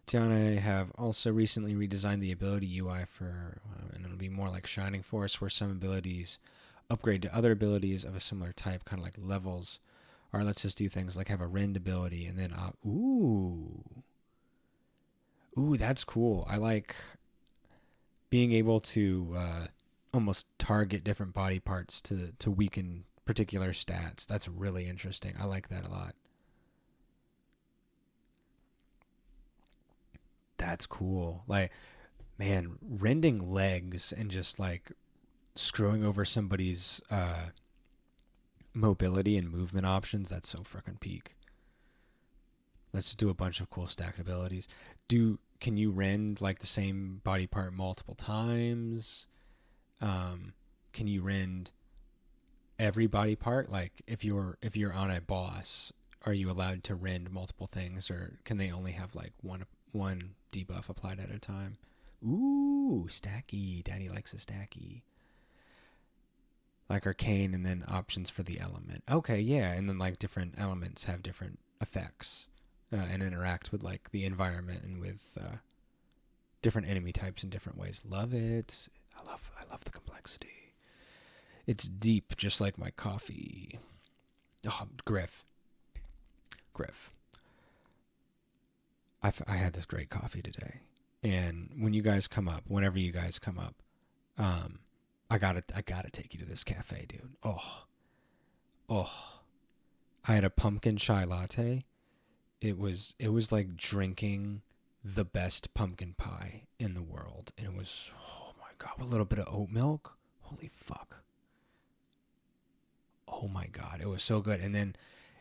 Speaker 1: Tiana and I have also recently redesigned the ability UI for, and it'll be more like Shining Force, where some abilities upgrade to other abilities of a similar type, kind of like levels. Or let's just do things like have a rend ability, and then, ooh, that's cool. I like being able to almost target different body parts to weaken particular stats. That's really interesting. I like that a lot. That's cool. Like, man, rending legs and just like screwing over somebody's mobility and movement options, that's so freaking peak. Let's do a bunch of cool stacked abilities. Can you rend like the same body part multiple times? Can you rend every body part? Like if you're on a boss, are you allowed to rend multiple things, or can they only have like one debuff applied at a time? Ooh, stacky. Daddy likes a stacky. Like arcane and then options for the element. Okay, yeah, and then like different elements have different effects and interact with like the environment and with different enemy types in different ways. Love it. I love the complexity. It's deep, just like my coffee. Oh, Griff. I had this great coffee today, and whenever you guys come up, um, I gotta take you to this cafe, dude. Oh, I had a pumpkin chai latte. It was like drinking the best pumpkin pie in the world, and it was, oh my god, with a little bit of oat milk. Holy fuck. Oh my god, it was so good. And then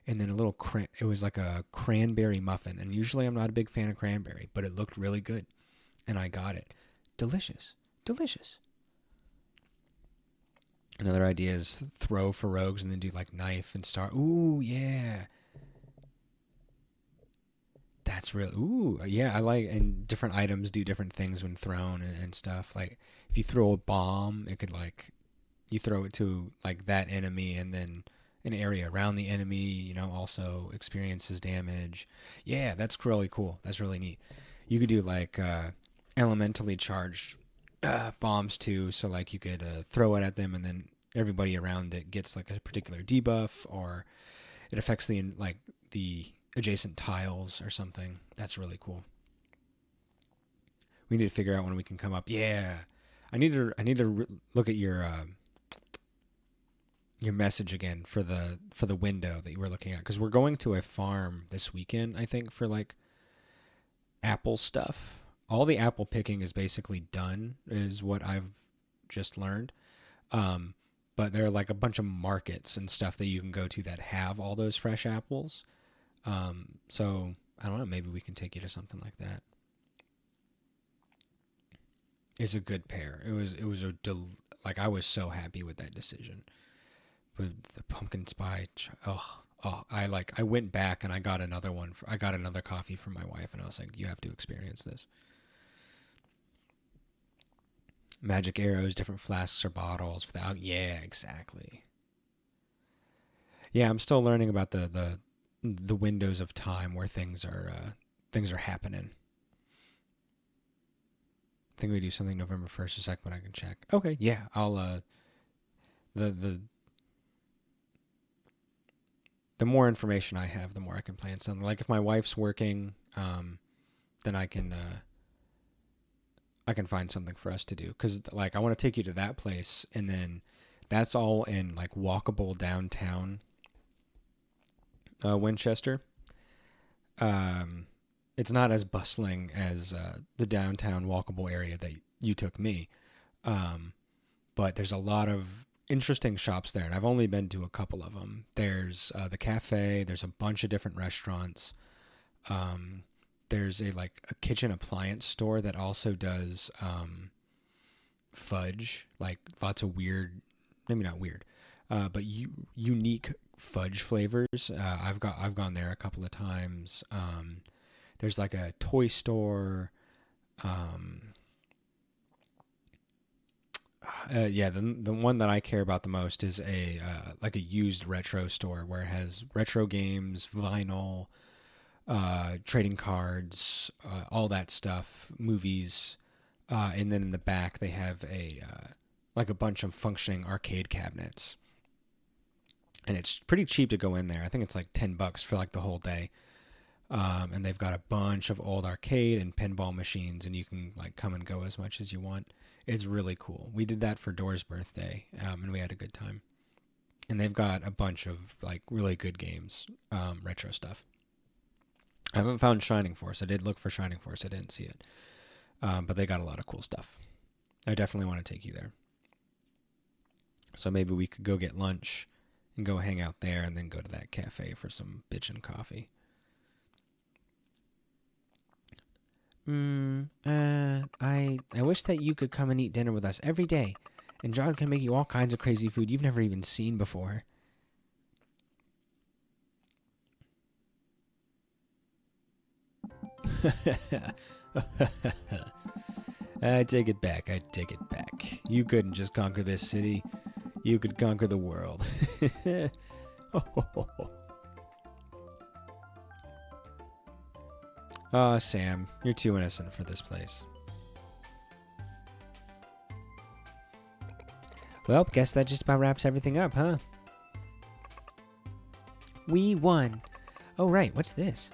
Speaker 1: a little it was like a cranberry muffin, and usually I'm not a big fan of cranberry, but it looked really good, and I got it. Delicious, delicious. Another idea is throw for rogues and then do like knife and star. Ooh, yeah. That's real. Ooh, yeah. I like, and different items do different things when thrown and stuff. Like if you throw a bomb, it could like you throw it to like that enemy, and then an area around the enemy, also experiences damage. Yeah, that's really cool. That's really neat. You could do like elementally charged bombs too. So like you could throw it at them, and then everybody around it gets like a particular debuff, or it affects the adjacent tiles or something. That's really cool. We need to figure out when we can come up. Yeah, I need to look at your message again for the window that you were looking at, because we're going to a farm this weekend, I think, for like apple stuff. All the apple picking is basically done, is what I've just learned. Um, but there are like a bunch of markets and stuff that you can go to that have all those fresh apples. So I don't know. Maybe we can take you to something like that. It's a good pair. It was like I was so happy with that decision. With the pumpkin spice. Oh, I went back and I got another one. I got another coffee for my wife, and I was like, you have to experience this. Magic arrows, different flasks or bottles for the yeah, exactly. Yeah, I'm still learning about the windows of time where things are happening. I think we do something November 1st or 2nd, but I can check. Okay, yeah, I'll the more information I have, the more I can plan something. Like if my wife's working, then I can find something for us to do. Because like I want to take you to that place, and then that's all in like walkable downtown Winchester. It's not as bustling as the downtown walkable area that you took me, but there's a lot of interesting shops there, and I've only been to a couple of them. There's the cafe. There's a bunch of different restaurants. There's a kitchen appliance store that also does fudge, like lots of weird, maybe not weird, but unique fudge flavors. I've gone there a couple of times. There's like a toy store. Yeah, the one that I care about the most is a like a used retro store where it has retro games, vinyl, trading cards, all that stuff, movies, and then in the back they have a like a bunch of functioning arcade cabinets, and it's pretty cheap to go in there. I think it's like $10 for like the whole day. And they've got a bunch of old arcade and pinball machines, and you can like come and go as much as you want. It's really cool. We did that for Dora's birthday, and we had a good time. And they've got a bunch of like really good games, retro stuff. I haven't found Shining Force. I did look for Shining Force. I didn't see it, but they got a lot of cool stuff. I definitely want to take you there. So maybe we could go get lunch and go hang out there, and then go to that cafe for some bitchin' coffee. I wish that you could come and eat dinner with us every day, and John can make you all kinds of crazy food you've never even seen before. I take it back. I take it back. You couldn't just conquer this city. You could conquer the world. Oh, Sam, you're too innocent for this place. Well, guess that just about wraps everything up, huh? We won. Oh, right, what's this?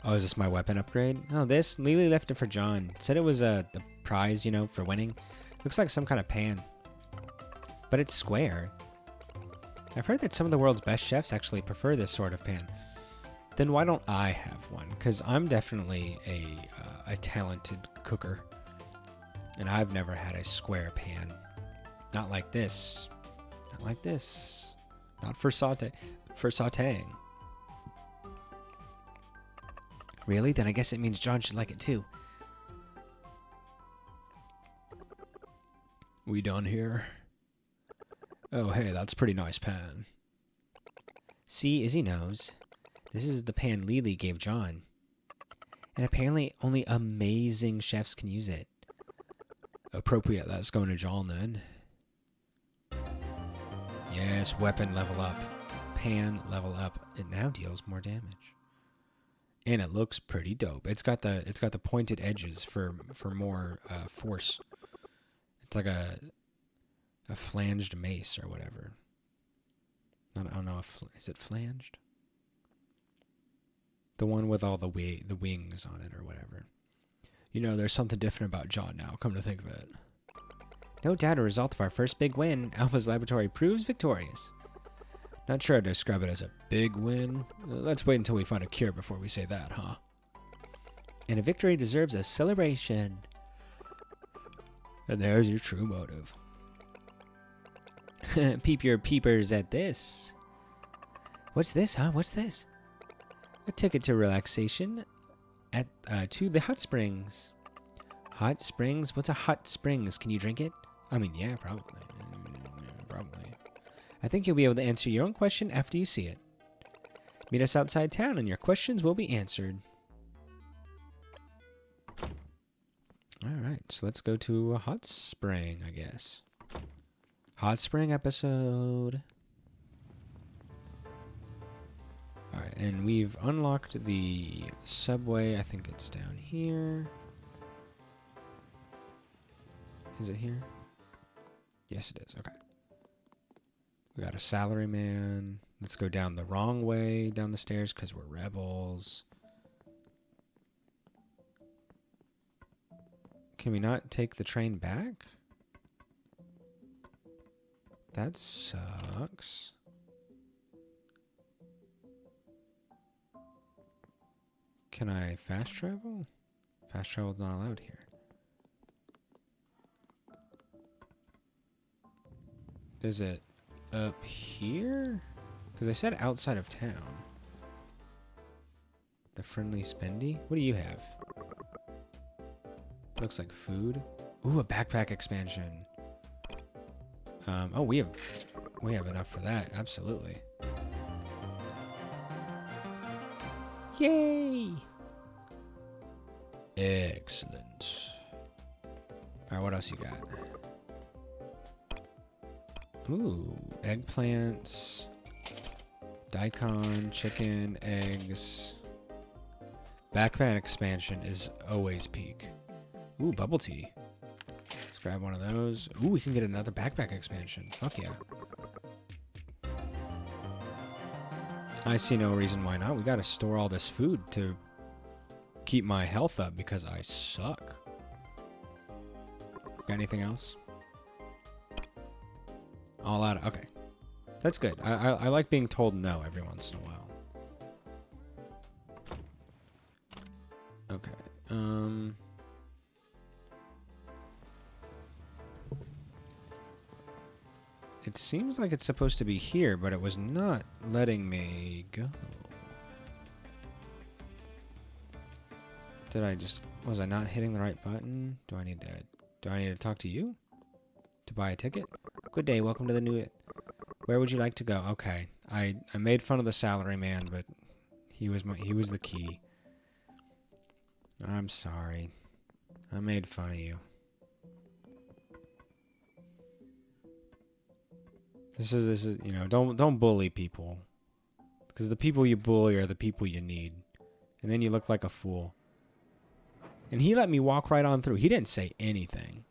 Speaker 1: Oh, is this my weapon upgrade? Oh, this? Lily left it for John. Said it was the prize, for winning. Looks like some kind of pan. But it's square. I've heard that some of the world's best chefs actually prefer this sort of pan. Then why don't I have one? Because I'm definitely a talented cooker. And I've never had a square pan. Not like this. Not like this. Not for sauteing. Really? Then I guess it means John should like it too. We done here? Oh, hey, that's a pretty nice pan. See, Izzy knows. This is the pan Lily gave John. And apparently only amazing chefs can use it. Appropriate, that's going to John then. Yes, weapon level up. Pan level up. It now deals more damage. And it looks pretty dope. It's got the pointed edges for more force. It's like a flanged mace or whatever. I don't know if is it flanged? The one with all the wings on it or whatever. There's something different about John now, come to think of it. No doubt a result of our first big win, Alpha's laboratory proves victorious. Not sure I'd describe it as a big win. Let's wait until we find a cure before we say that, huh? And a victory deserves a celebration. And there's your true motive. Peep your peepers at this. What's this, huh? What's this? A ticket to relaxation at to the hot springs. Hot springs? What's a hot springs? Can you drink it? I mean, yeah, probably. Probably. I think you'll be able to answer your own question after you see it. Meet us outside town and your questions will be answered. All right. so let's go to a hot spring, I guess. Hot spring episode. Alright, and we've unlocked the subway. I think it's down here. Is it here? Yes, it is. Okay. We got a salaryman. Let's go down the wrong way down the stairs because we're rebels. Can we not take the train back? That sucks. Can I fast travel? Fast travel's not allowed here. Is it up here? Because I said outside of town. The friendly spendy? What do you have? Looks like food. Ooh, a backpack expansion. Oh, we have enough for that. Absolutely. Yay! Excellent. All right, what else you got? Ooh, eggplants, daikon, chicken, eggs. Backpack expansion is always peak. Ooh, bubble tea. Let's grab one of those. Ooh, we can get another backpack expansion. Fuck yeah. I see no reason why not. We gotta store all this food to keep my health up because I suck. Got anything else? All out. Okay. That's good. I like being told no every once in a while. Okay. It seems like it's supposed to be here, but it was not letting me go. Was I not hitting the right button? Do I need to talk to you? To buy a ticket? Good day, welcome to the new... Where would you like to go? Okay. I made fun of the salaryman, but he was the key. I'm sorry. I made fun of you. This is you know, don't bully people. Because the people you bully are the people you need. And then you look like a fool. And he let me walk right on through. He didn't say anything.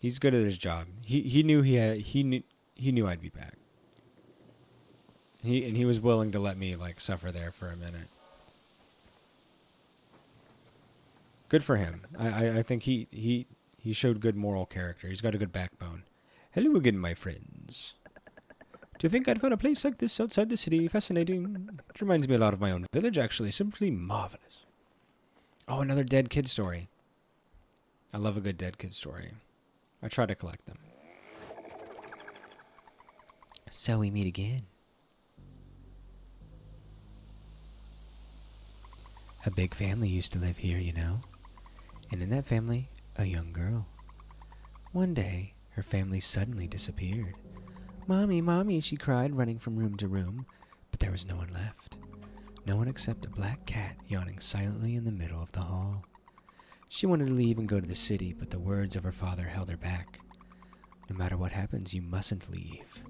Speaker 1: He's good at his job. He knew he knew I'd be back. He was willing to let me like suffer there for a minute. Good for him. I think he showed good moral character. He's got a good backbone. Hello again, my friends. Do you think I'd find a place like this outside the city fascinating? It reminds me a lot of my own village, actually. Simply marvelous. Oh, another dead kid story. I love a good dead kid story. I try to collect them. So we meet again. A big family used to live here, you know. And in that family, a young girl. One day, her family suddenly disappeared. Mommy, Mommy, she cried, running from room to room. But there was no one left. No one except a black cat yawning silently in the middle of the hall. She wanted to leave and go to the city, but the words of her father held her back. No matter what happens, you mustn't leave.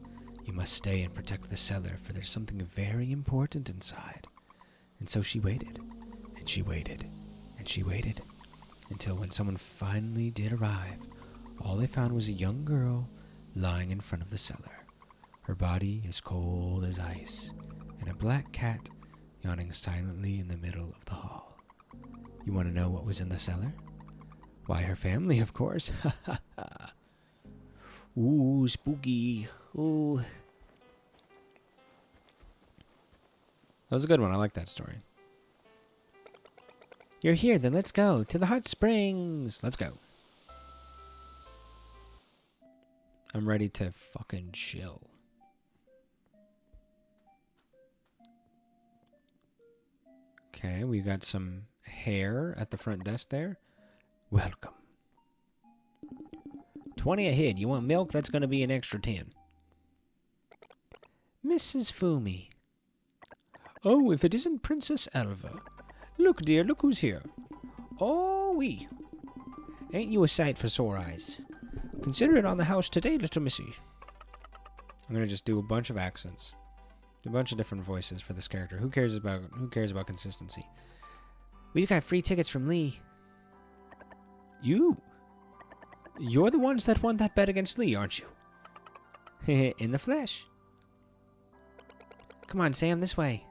Speaker 1: You must stay and protect the cellar, for there's something very important inside. And so she waited, and she waited, and she waited, until when someone finally did arrive, all they found was a young girl lying in front of the cellar. Her body as cold as ice, and a black cat yawning silently in the middle of the hall. You want to know what was in the cellar? Why, her family, of course. Ha ha ha. Ooh, spooky. Ooh. That was a good one. I like that story. You're here, then let's go to the hot springs. Let's go. I'm ready to fucking chill. Okay, we got some hair at the front desk there. Welcome. 20 ahead. You want milk? That's going to be an extra 10. Mrs. Fumi. Oh, if it isn't Princess Elva. Look, dear, look who's here. Oh, wee. Ain't you a sight for sore eyes? Consider it on the house today, little missy. I'm gonna just do a bunch of accents. A bunch of different voices for this character. Who cares about consistency? We got free tickets from Lee. You're the ones that won that bet against Lee, aren't you? In the flesh. Come on, Sam, this way.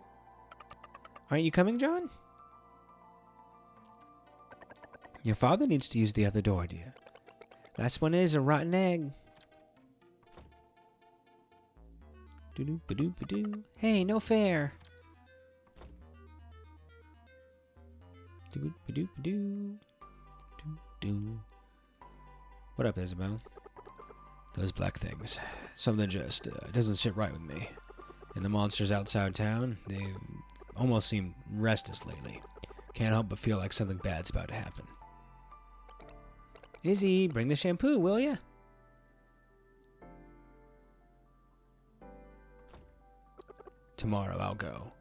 Speaker 1: Aren't you coming, John? Your father needs to use the other door, dear. Last one is a rotten egg. Doo-doo-ba-doo-ba-doo. Hey, no fair. Doo-doo-ba-doo-ba-doo. Doo-doo. What up, Isabel? Those black things. Something just doesn't sit right with me. And the monsters outside town, they almost seem restless lately. Can't help but feel like something bad's about to happen. Izzy, bring the shampoo, will ya? Tomorrow I'll go.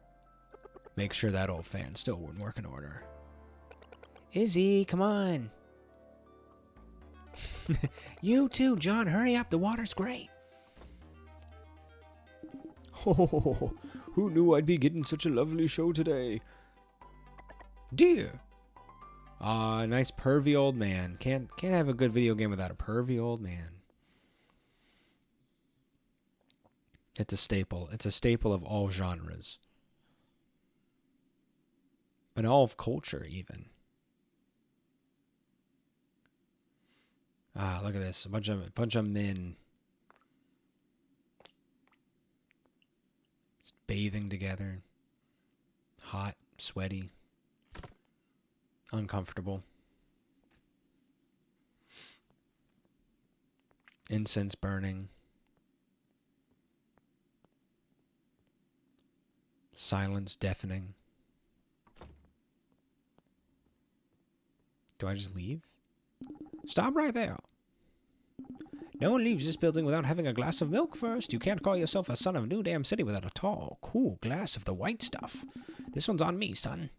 Speaker 1: Make sure that old fan's still in working order. Izzy, come on. You too, John. Hurry up. The water's great. Oh, who knew I'd be getting such a lovely show today? Dear. Ah, nice pervy old man. Can't have a good video game without a pervy old man. It's a staple. It's a staple of all genres. And all of culture, even. Ah, look at this. A bunch of men just bathing together. Hot, sweaty, uncomfortable. Incense burning. Silence deafening. Do I just leave? Stop right there. No one leaves this building without having a glass of milk first. You can't call yourself a son of New Dam City without a tall, cool glass of the white stuff. This one's on me, son.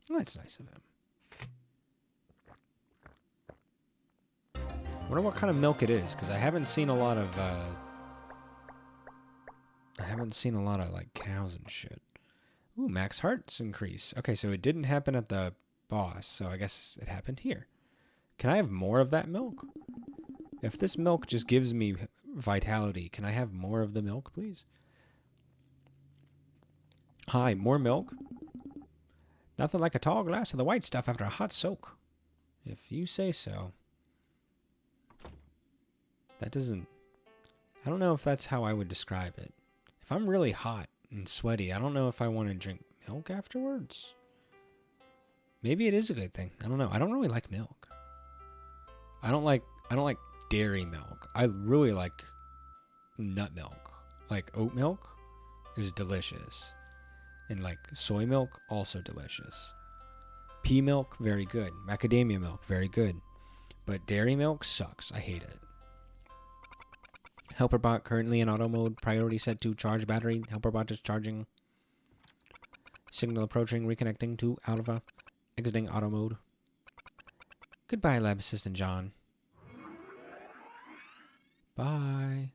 Speaker 1: Well, that's nice of him. I wonder what kind of milk it is, because I haven't seen a lot of, like, cows and shit. Ooh, max hearts increase. Okay, so it didn't happen at the boss, so I guess it happened here. Can I have more of that milk? If this milk just gives me vitality, can I have more of the milk, please? Hi, more milk? Nothing like a tall glass of the white stuff after a hot soak. If you say so. That doesn't... I don't know if that's how I would describe it. If I'm really hot and sweaty, I don't know if I want to drink milk afterwards. Maybe it is a good thing. I don't know. I don't really like milk. I don't like dairy milk. I really like nut milk. Like oat milk is delicious. And like soy milk, also delicious. Pea milk, very good. Macadamia milk, very good. But dairy milk sucks. I hate it. Helperbot currently in auto mode. Priority set to charge battery. Helperbot is charging. Signal approaching. Reconnecting to alpha. Exiting auto mode. Goodbye, Lab Assistant John. Bye.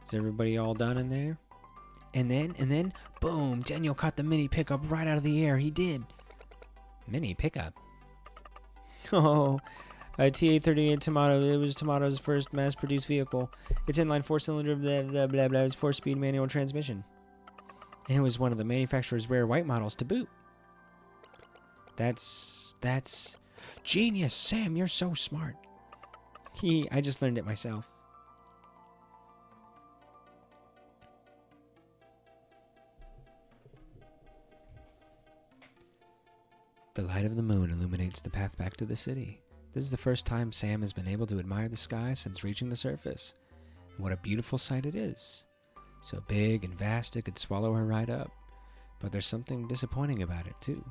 Speaker 1: Is everybody all done in there? And then, boom! Daniel caught the mini pickup right out of the air. He did. Mini pickup? Oh, a TA-38 Tomato. It was Tomato's first mass-produced vehicle. It's inline four-cylinder, blah, blah, blah, blah. It's four-speed manual transmission. And it was one of the manufacturer's rare white models to boot. That's genius, Sam. You're so smart. I just learned it myself. The light of the moon illuminates the path back to the city. This is the first time Sam has been able to admire the sky since reaching the surface. And what a beautiful sight it is. So big and vast it could swallow her right up. But there's something disappointing about it, too.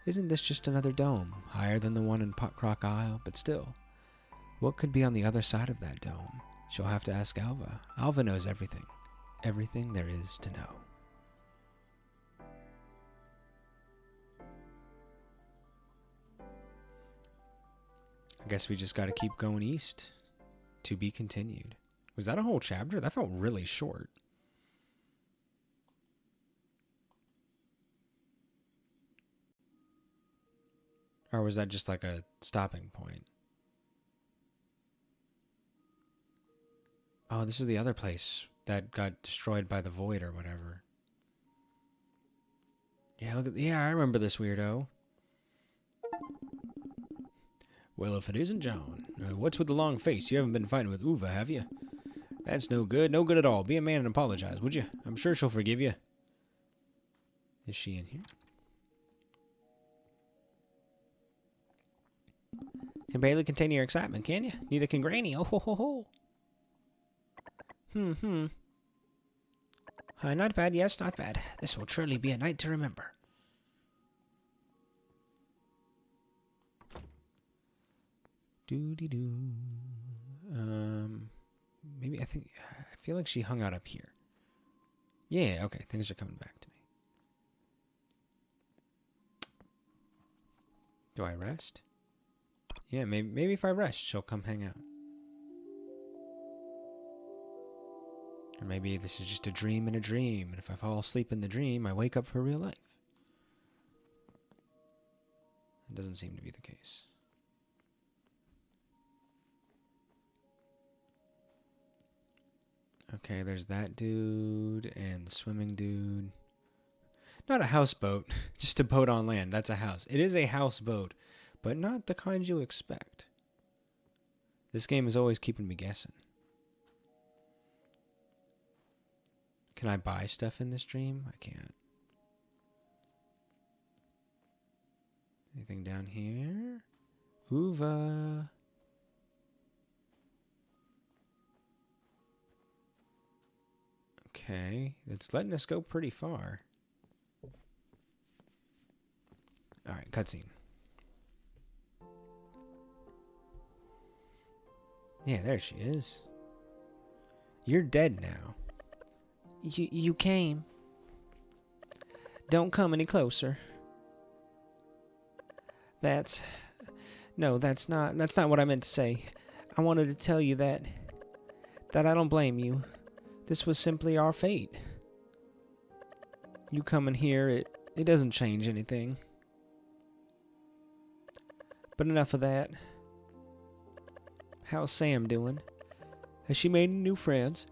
Speaker 1: Isn't this just another dome, higher than the one in Potcrock Isle, but still? What could be on the other side of that dome? She'll have to ask Alva. Alva knows everything. Everything there is to know. I guess we just got to keep going east. To be continued. Was that a whole chapter? That felt really short. Or was that just like a stopping point? Oh, this is the other place that got destroyed by the void or whatever. Yeah, look at, yeah, I remember this weirdo. Well, if it isn't John, what's with the long face? You haven't been fighting with Uva, have you? That's no good. No good at all. Be a man and apologize, would you? I'm sure she'll forgive you. Is she in here? Can barely contain your excitement, can you? Neither can Granny. Oh ho ho ho. Not bad, yes, not bad. This will truly be a night to remember. Doo-dee-doo. Maybe I feel like she hung out up here. Yeah, okay, things are coming back to me. Do I rest? Yeah, maybe if I rest, she'll come hang out. Or maybe this is just a dream in a dream, and if I fall asleep in the dream, I wake up for real life. It doesn't seem to be the case. Okay, there's that dude and the swimming dude. Not a houseboat, just a boat on land. That's a house. It is a houseboat, but not the kind you expect. This game is always keeping me guessing. Can I buy stuff in this dream? I can't. Anything down here? Uva. Okay, it's letting us go pretty far. Alright, cutscene. Yeah, there she is. You're dead now. You came. Don't come any closer. That's not what I meant to say. I wanted to tell you that I don't blame you. This was simply our fate. You coming here, it doesn't change anything. But enough of that. How's Sam doing? Has she made any new friends?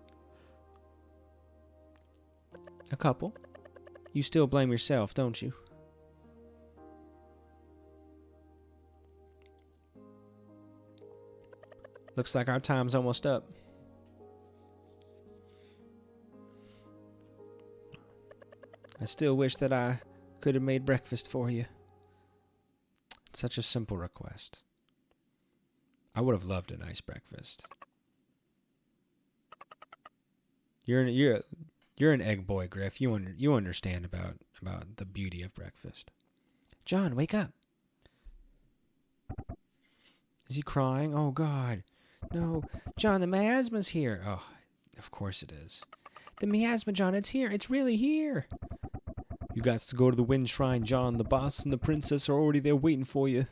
Speaker 1: A couple. You still blame yourself, don't you? Looks like our time's almost up. I still wish that I could have made breakfast for you. It's such a simple request. I would have loved a nice breakfast. You're an egg boy, Griff. You understand about the beauty of breakfast. John, wake up. Is he crying? Oh God. No. John, the miasma's here. Oh, of course it is. The miasma, John, it's here. It's really here. You got to go to the wind shrine, John. The boss and the princess are already there waiting for you.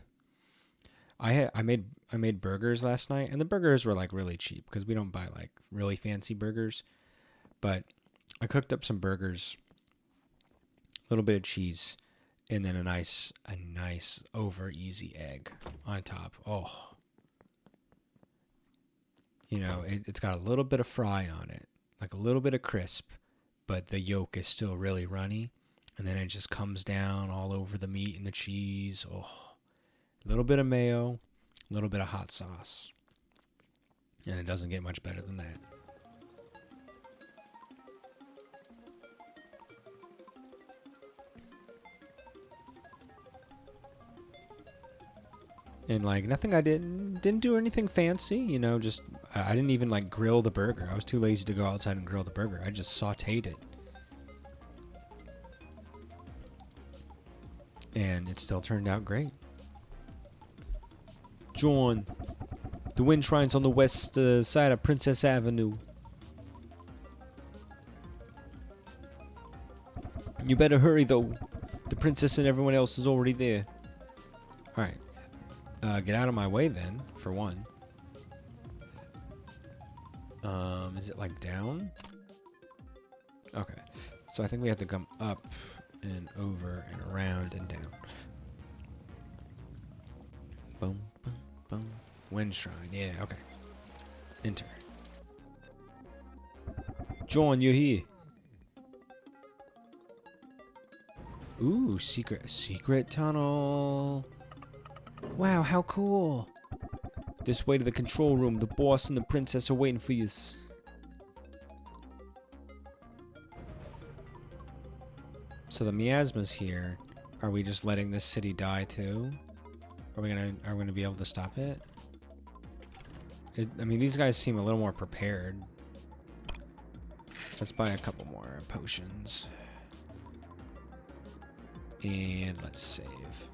Speaker 1: I made burgers last night, and the burgers were like really cheap because we don't buy like really fancy burgers. But I cooked up some burgers, a little bit of cheese, and then a nice over easy egg on top. Oh. You know, it's got a little bit of fry on it, like a little bit of crisp, but the yolk is still really runny. And then it just comes down all over the meat and the cheese. Oh, a little bit of mayo, a little bit of hot sauce. And it doesn't get much better than that. And like nothing, I didn't do anything fancy, you know, just I didn't even like grill the burger. I was too lazy to go outside and grill the burger. I just sauteed it. And it still turned out great. John, the wind shrine's on the west side of Princess Avenue. You better hurry though. The princess and everyone else is already there. Alright. Get out of my way then, for one. Is it like down? Okay. So I think we have to come up and over and around and down. Boom, boom, boom. Wind Shrine. Yeah, okay. Enter. John, you're here. Ooh, secret tunnel. Wow, how cool. This way to the control room. The boss and the princess are waiting for you. So the miasma's here. Are we just letting this city die too? Are we gonna be able to stop it? I mean, these guys seem a little more prepared. Let's buy a couple more potions. And let's save.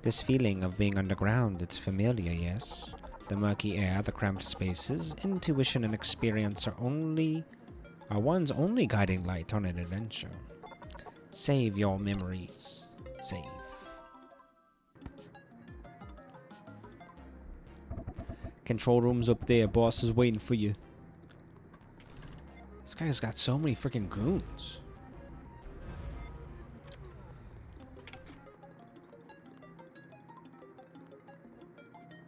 Speaker 1: This feeling of being underground, it's familiar, yes? The murky air, the cramped spaces, intuition and experience are one's only guiding light on an adventure. Save your memories. Save. Control room's up there. Boss is waiting for you. This guy's got so many freaking goons.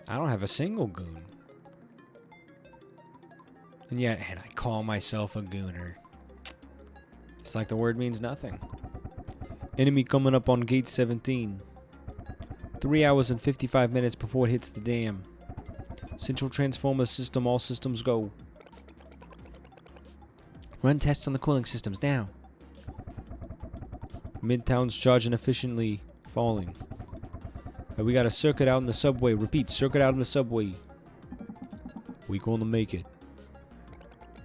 Speaker 1: I don't have a single goon. And I call myself a gooner. It's like the word means nothing. Enemy coming up on gate 17. 3 hours and 55 minutes before it hits the dam. Central transformer system, all systems go. Run tests on the cooling systems now. Midtown's charging efficiently. Falling. We got a circuit out in the subway. Repeat, circuit out in the subway. We gonna make it.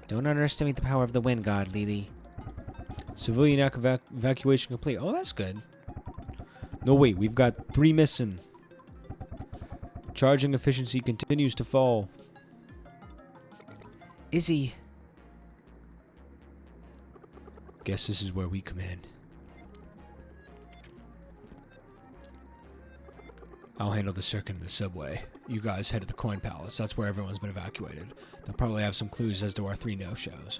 Speaker 1: Don't underestimate the power of the wind god, Lily. Civilian evacuation complete. Oh, that's good. No, wait. We've got 3 missing. Charging efficiency continues to fall. Izzy. Guess this is where we come in. I'll handle the circuit in the subway. You guys head to the Coin Palace. That's where everyone's been evacuated. They'll probably have some clues as to our 3 no-shows.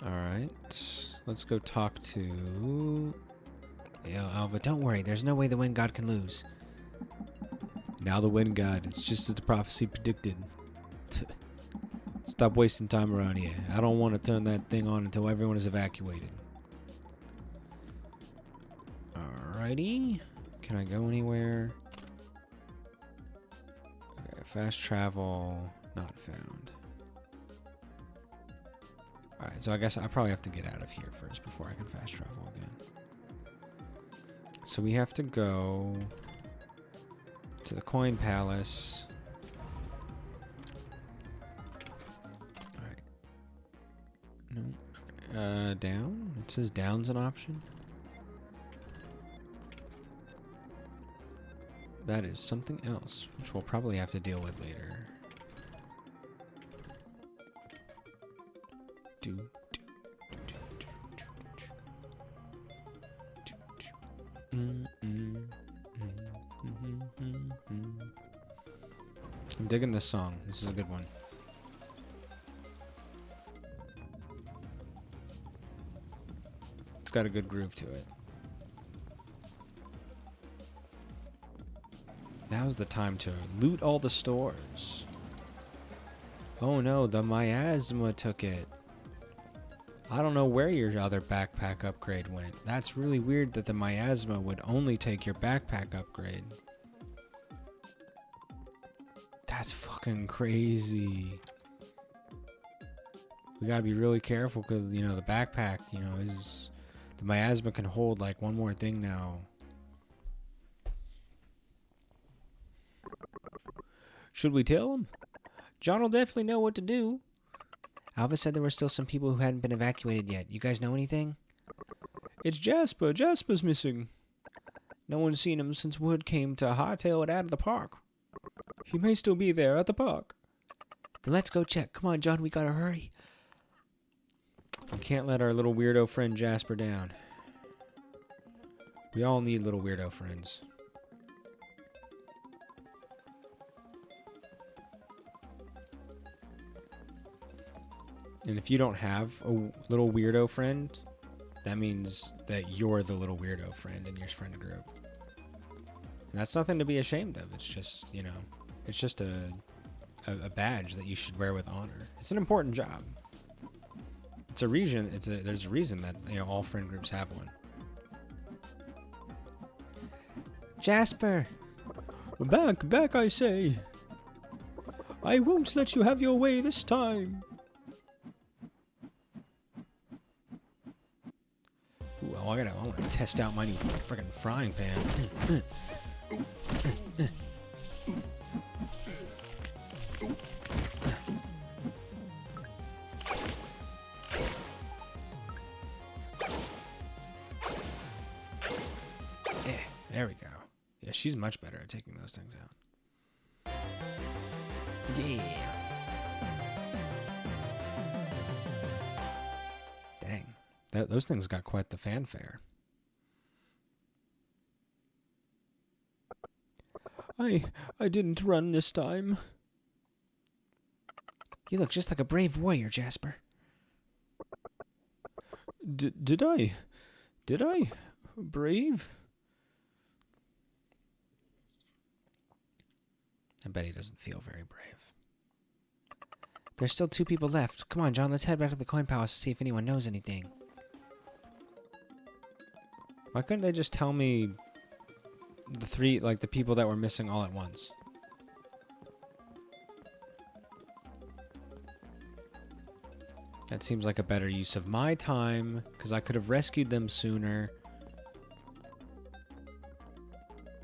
Speaker 1: Alright. Let's go talk to... Yeah, Alva, don't worry. There's no way the Wind God can lose. Now the Wind God. It's just as the prophecy predicted. Stop wasting time around here. I don't want to turn that thing on until everyone is evacuated. Alrighty. Can I go anywhere? Okay, fast travel. Not found. Alright, so I guess I probably have to get out of here first before I can fast travel again. So we have to go to the Coin Palace. Alright. No. Okay. Down? It says down's an option. That is something else, which we'll probably have to deal with later. I'm digging this song. This is a good one. It's got a good groove to it. Now's the time to loot all the stores. Oh no, the miasma took it. I don't know where your other backpack upgrade went. That's really weird that the miasma would only take your backpack upgrade. That's fucking crazy. We gotta be really careful because, you know, the backpack, you know, is... The miasma can hold like one more thing now. Should we tell him? John will definitely know what to do. Alva said there were still some people who hadn't been evacuated yet. You guys know anything? It's Jasper. Jasper's missing. No one's seen him since word came to hightail it out of the park. He may still be there at the park. Then let's go check. Come on, John, we gotta hurry. We can't let our little weirdo friend Jasper down. We all need little weirdo friends. And if you don't have a little weirdo friend, that means that you're the little weirdo friend in your friend group. And that's nothing to be ashamed of. It's just, you know, it's just a badge that you should wear with honor. It's an important job. It's a reason. There's a reason that, you know, all friend groups have one. Jasper, back, I say. I won't let you have your way this time. Ooh, I want to test out my new freaking frying pan. Yeah, there we go. Yeah, she's much better at taking those things out. Yeah. Dang. Those things got quite the fanfare. I didn't run this time. You look just like a brave warrior, Jasper. Did I? Brave? I bet he doesn't feel very brave. There's still 2 people left. Come on, John, let's head back to the coin palace to see if anyone knows anything. Why couldn't they just tell me the people that were missing all at once? That seems like a better use of my time, because I could have rescued them sooner.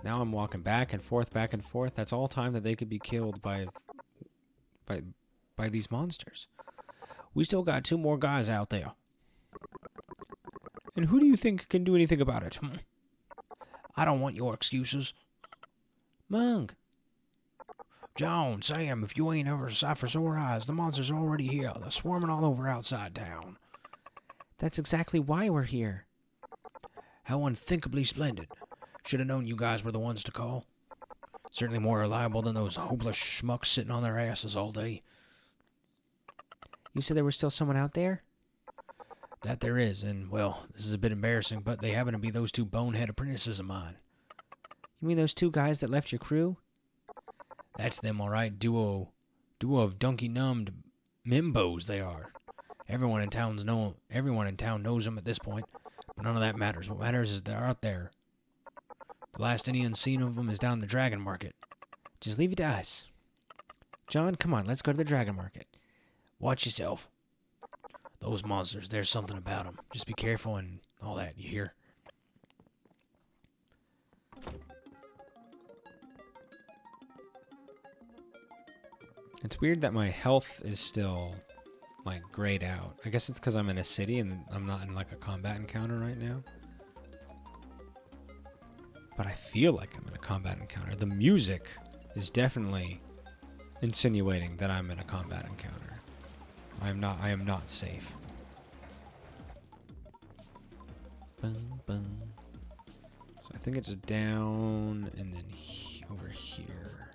Speaker 1: Now I'm walking back and forth. That's all time that they could be killed by these monsters. We still got 2 more guys out there. And who do you think can do anything about it? I don't want your excuses. Monk. John, Sam, if you ain't ever sight for sore eyes, the monsters are already here. They're swarming all over outside town. That's exactly why we're here. How unthinkably splendid. Should have known you guys were the ones to call. Certainly more reliable than those hopeless schmucks sitting on their asses all day. You said there was still someone out there? That there is, and, well, this is a bit embarrassing, but they happen to be those 2 bonehead apprentices of mine. You mean those 2 guys that left your crew? That's them, all right. Duo of donkey-numbed mimbos they are. Everyone in town knows them at this point, but none of that matters. What matters is they're out there. The last anyone's seen of them is down the Dragon Market. Just leave it to us. John, come on, let's go to the Dragon Market. Watch yourself. Those monsters, there's something about them. Just be careful and all that, you hear? It's weird that my health is still, like, grayed out. I guess it's because I'm in a city and I'm not in, like, a combat encounter right now. But I feel like I'm in a combat encounter. The music is definitely insinuating that I'm in a combat encounter. I am not safe. Boom, boom. So I think it's down and then over here.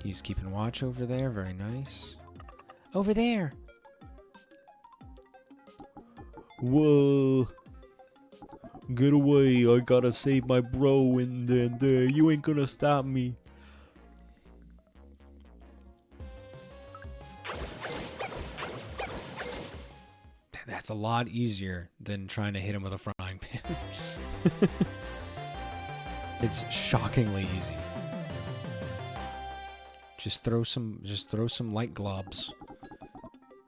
Speaker 1: He's keeping watch over there. Very nice. Over there. Whoa. Get away. I gotta save my bro in there. You ain't gonna stop me. That's a lot easier than trying to hit him with a frying pan. It's shockingly easy. Just throw some light globs.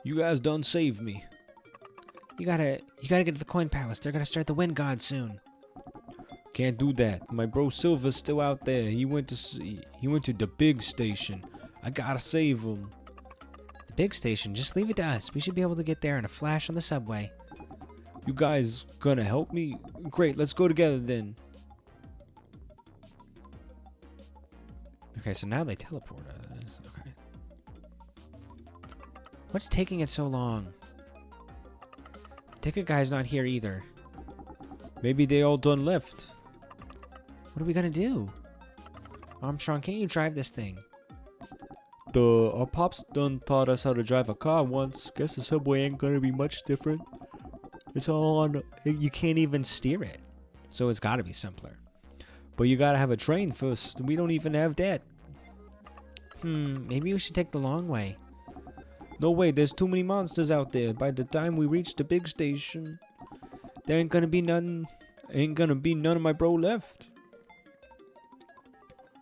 Speaker 1: You guys done saved me. You gotta get to the coin palace. They're gonna start the wind god soon. Can't do that. My bro Silva's still out there. He went to the big station. I gotta save him. The big station? Just leave it to us. We should be able to get there in a flash on the subway. You guys gonna help me? Great, let's go together then. Okay, so now they teleport us. Okay. What's taking it so long? Ticket guy's not here either. Maybe they all done left. What are we gonna do? Armstrong, can't you drive this thing? Our pops done taught us how to drive a car once. Guess the subway ain't gonna be much different. It's all on... You can't even steer it. So it's gotta be simpler. But you gotta have a train first. We don't even have that. Maybe we should take the long way. No way, there's too many monsters out there. By the time we reach the big station, there ain't gonna be none of my bro left.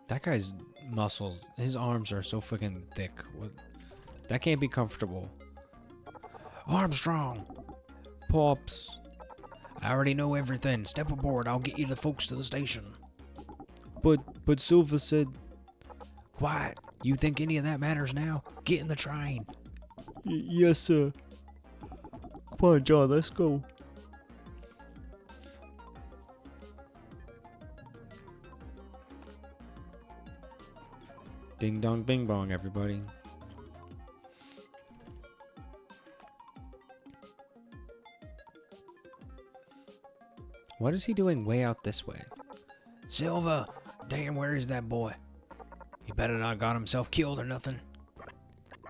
Speaker 1: That guy's muscles, his arms are so freaking thick. What? That can't be comfortable. Armstrong! Pops. I already know everything. Step aboard, I'll get you the folks to the station. But Silver said... Quiet. You think any of that matters now? Get in the train. Yes, sir. Come on, John, let's go. Ding dong bing bong, everybody. What is he doing way out this way? Silva! Damn, where is that boy? He better not got himself killed or nothing.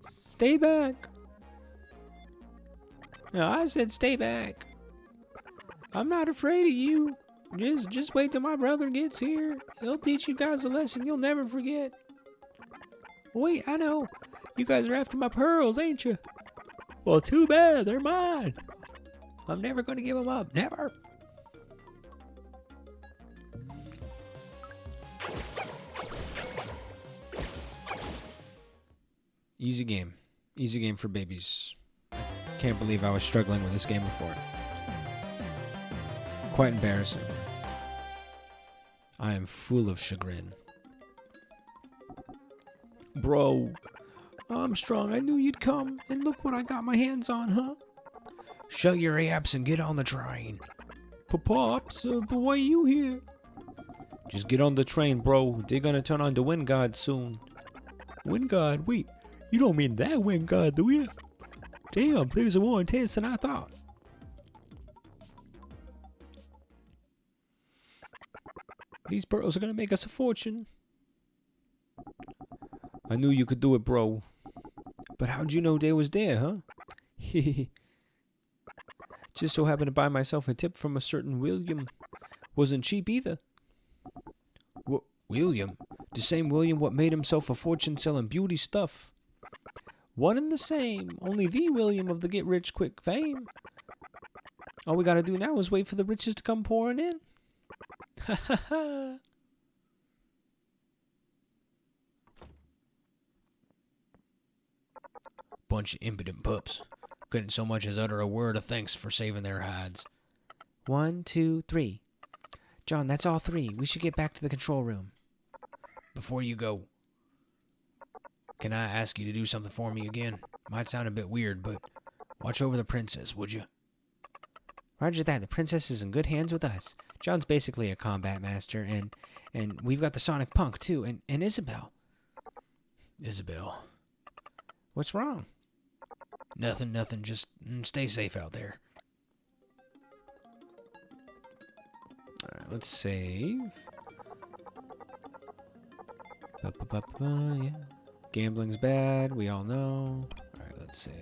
Speaker 1: Stay back. No, I said stay back. I'm not afraid of you. Just wait till my brother gets here. He'll teach you guys a lesson you'll never forget. Wait, I know. You guys are after my pearls, ain't you? Well, too bad. They're mine. I'm never going to give them up. Never. Easy game. Easy game for babies. Can't believe I was struggling with this game before. Quite embarrassing. I am full of chagrin. Bro, Armstrong, I knew you'd come, and look what I got my hands on, huh? Shut your apps and get on the train. Pops, but why are you here? Just get on the train, bro. They're gonna turn on the wind guard soon. Wind guard? Wait, you don't mean that wind guard, do you? Damn, things are more intense than I thought. These pearls are gonna make us a fortune. I knew you could do it, bro. But how'd you know they was there, huh? Just so happened to buy myself a tip from a certain William. Wasn't cheap either. William? The same William what made himself a fortune selling beauty stuff. One and the same, only the William of the get-rich-quick fame. All we gotta do now is wait for the riches to come pouring in. Ha ha ha. Bunch of impudent pups. Couldn't so much as utter a word of thanks for saving their hides. 1, 2, 3. John, that's all 3. We should get back to the control room. Before you go, can I ask you to do something for me again? Might sound a bit weird, but watch over the princess, would you? Roger that. The princess is in good hands with us. John's basically a combat master, and we've got the Sonic Punk, too, and Isabel. Isabel. What's wrong? Nothing. Just stay safe out there. Alright, let's save. Yeah. Gambling's bad, we all know. Alright, let's save.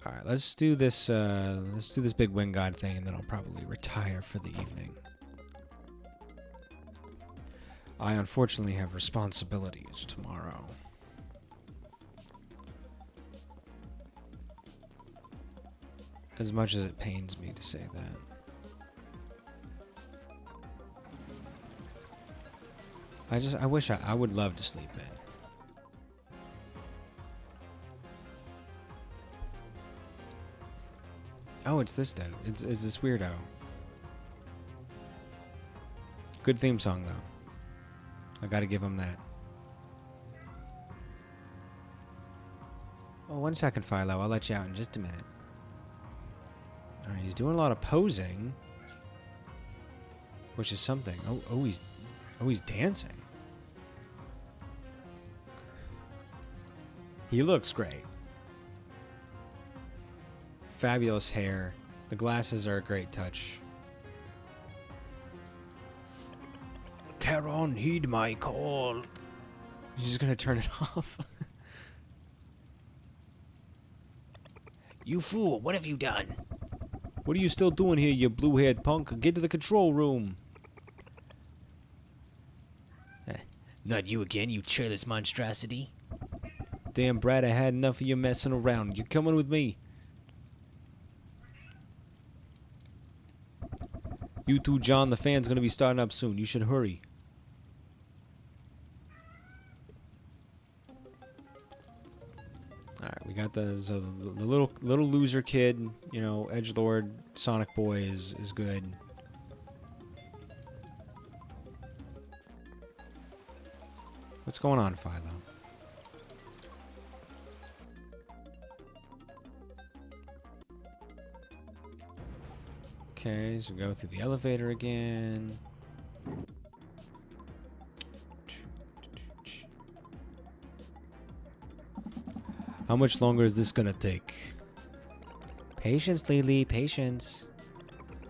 Speaker 1: Alright, let's do this big wind guide thing, and then I'll probably retire for the evening. I unfortunately have responsibilities tomorrow. As much as it pains me to say that. I wish I would love to sleep in. Oh, it's this dude. It's this weirdo. Good theme song, though. I gotta give him that. Oh, 1 second, Philo. I'll let you out in just a minute. Alright, he's doing a lot of posing. Which is something. He's dancing. He looks great. Fabulous hair. The glasses are a great touch. Charon, heed my call. She's just gonna turn it off.
Speaker 2: You fool, what have you done?
Speaker 1: What are you still doing here, you blue-haired punk? Get to the control room.
Speaker 2: Not you again, you chairless monstrosity.
Speaker 1: Damn, Brad, I had enough of you messing around. You're coming with me. You too, John. The fan's gonna be starting up soon. You should hurry. Alright, we got the little loser kid, you know, edgelord Sonic Boy is good. What's going on, Philo? Okay, so go through the elevator again. How much longer is this gonna take? Patience, Lily, patience.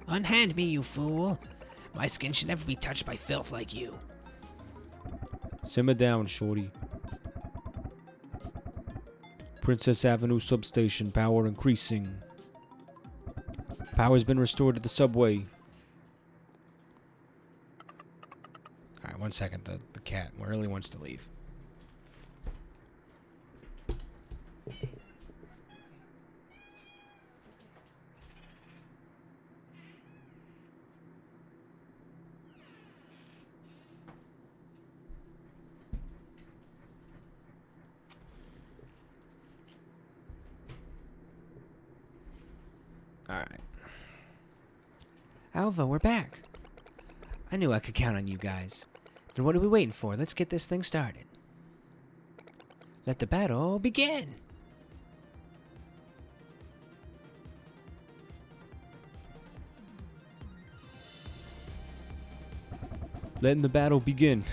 Speaker 2: Unhand me, you fool. My skin should never be touched by filth like you.
Speaker 1: Simmer down, shorty. Princess Avenue substation, power increasing. Power's been restored to the subway. Alright, 1 second. The cat really wants to leave. Alright.
Speaker 2: Alva, we're back. I knew I could count on you guys. Then what are we waiting for? Let's get this thing started. Let the battle begin.
Speaker 1: Letting the battle begin.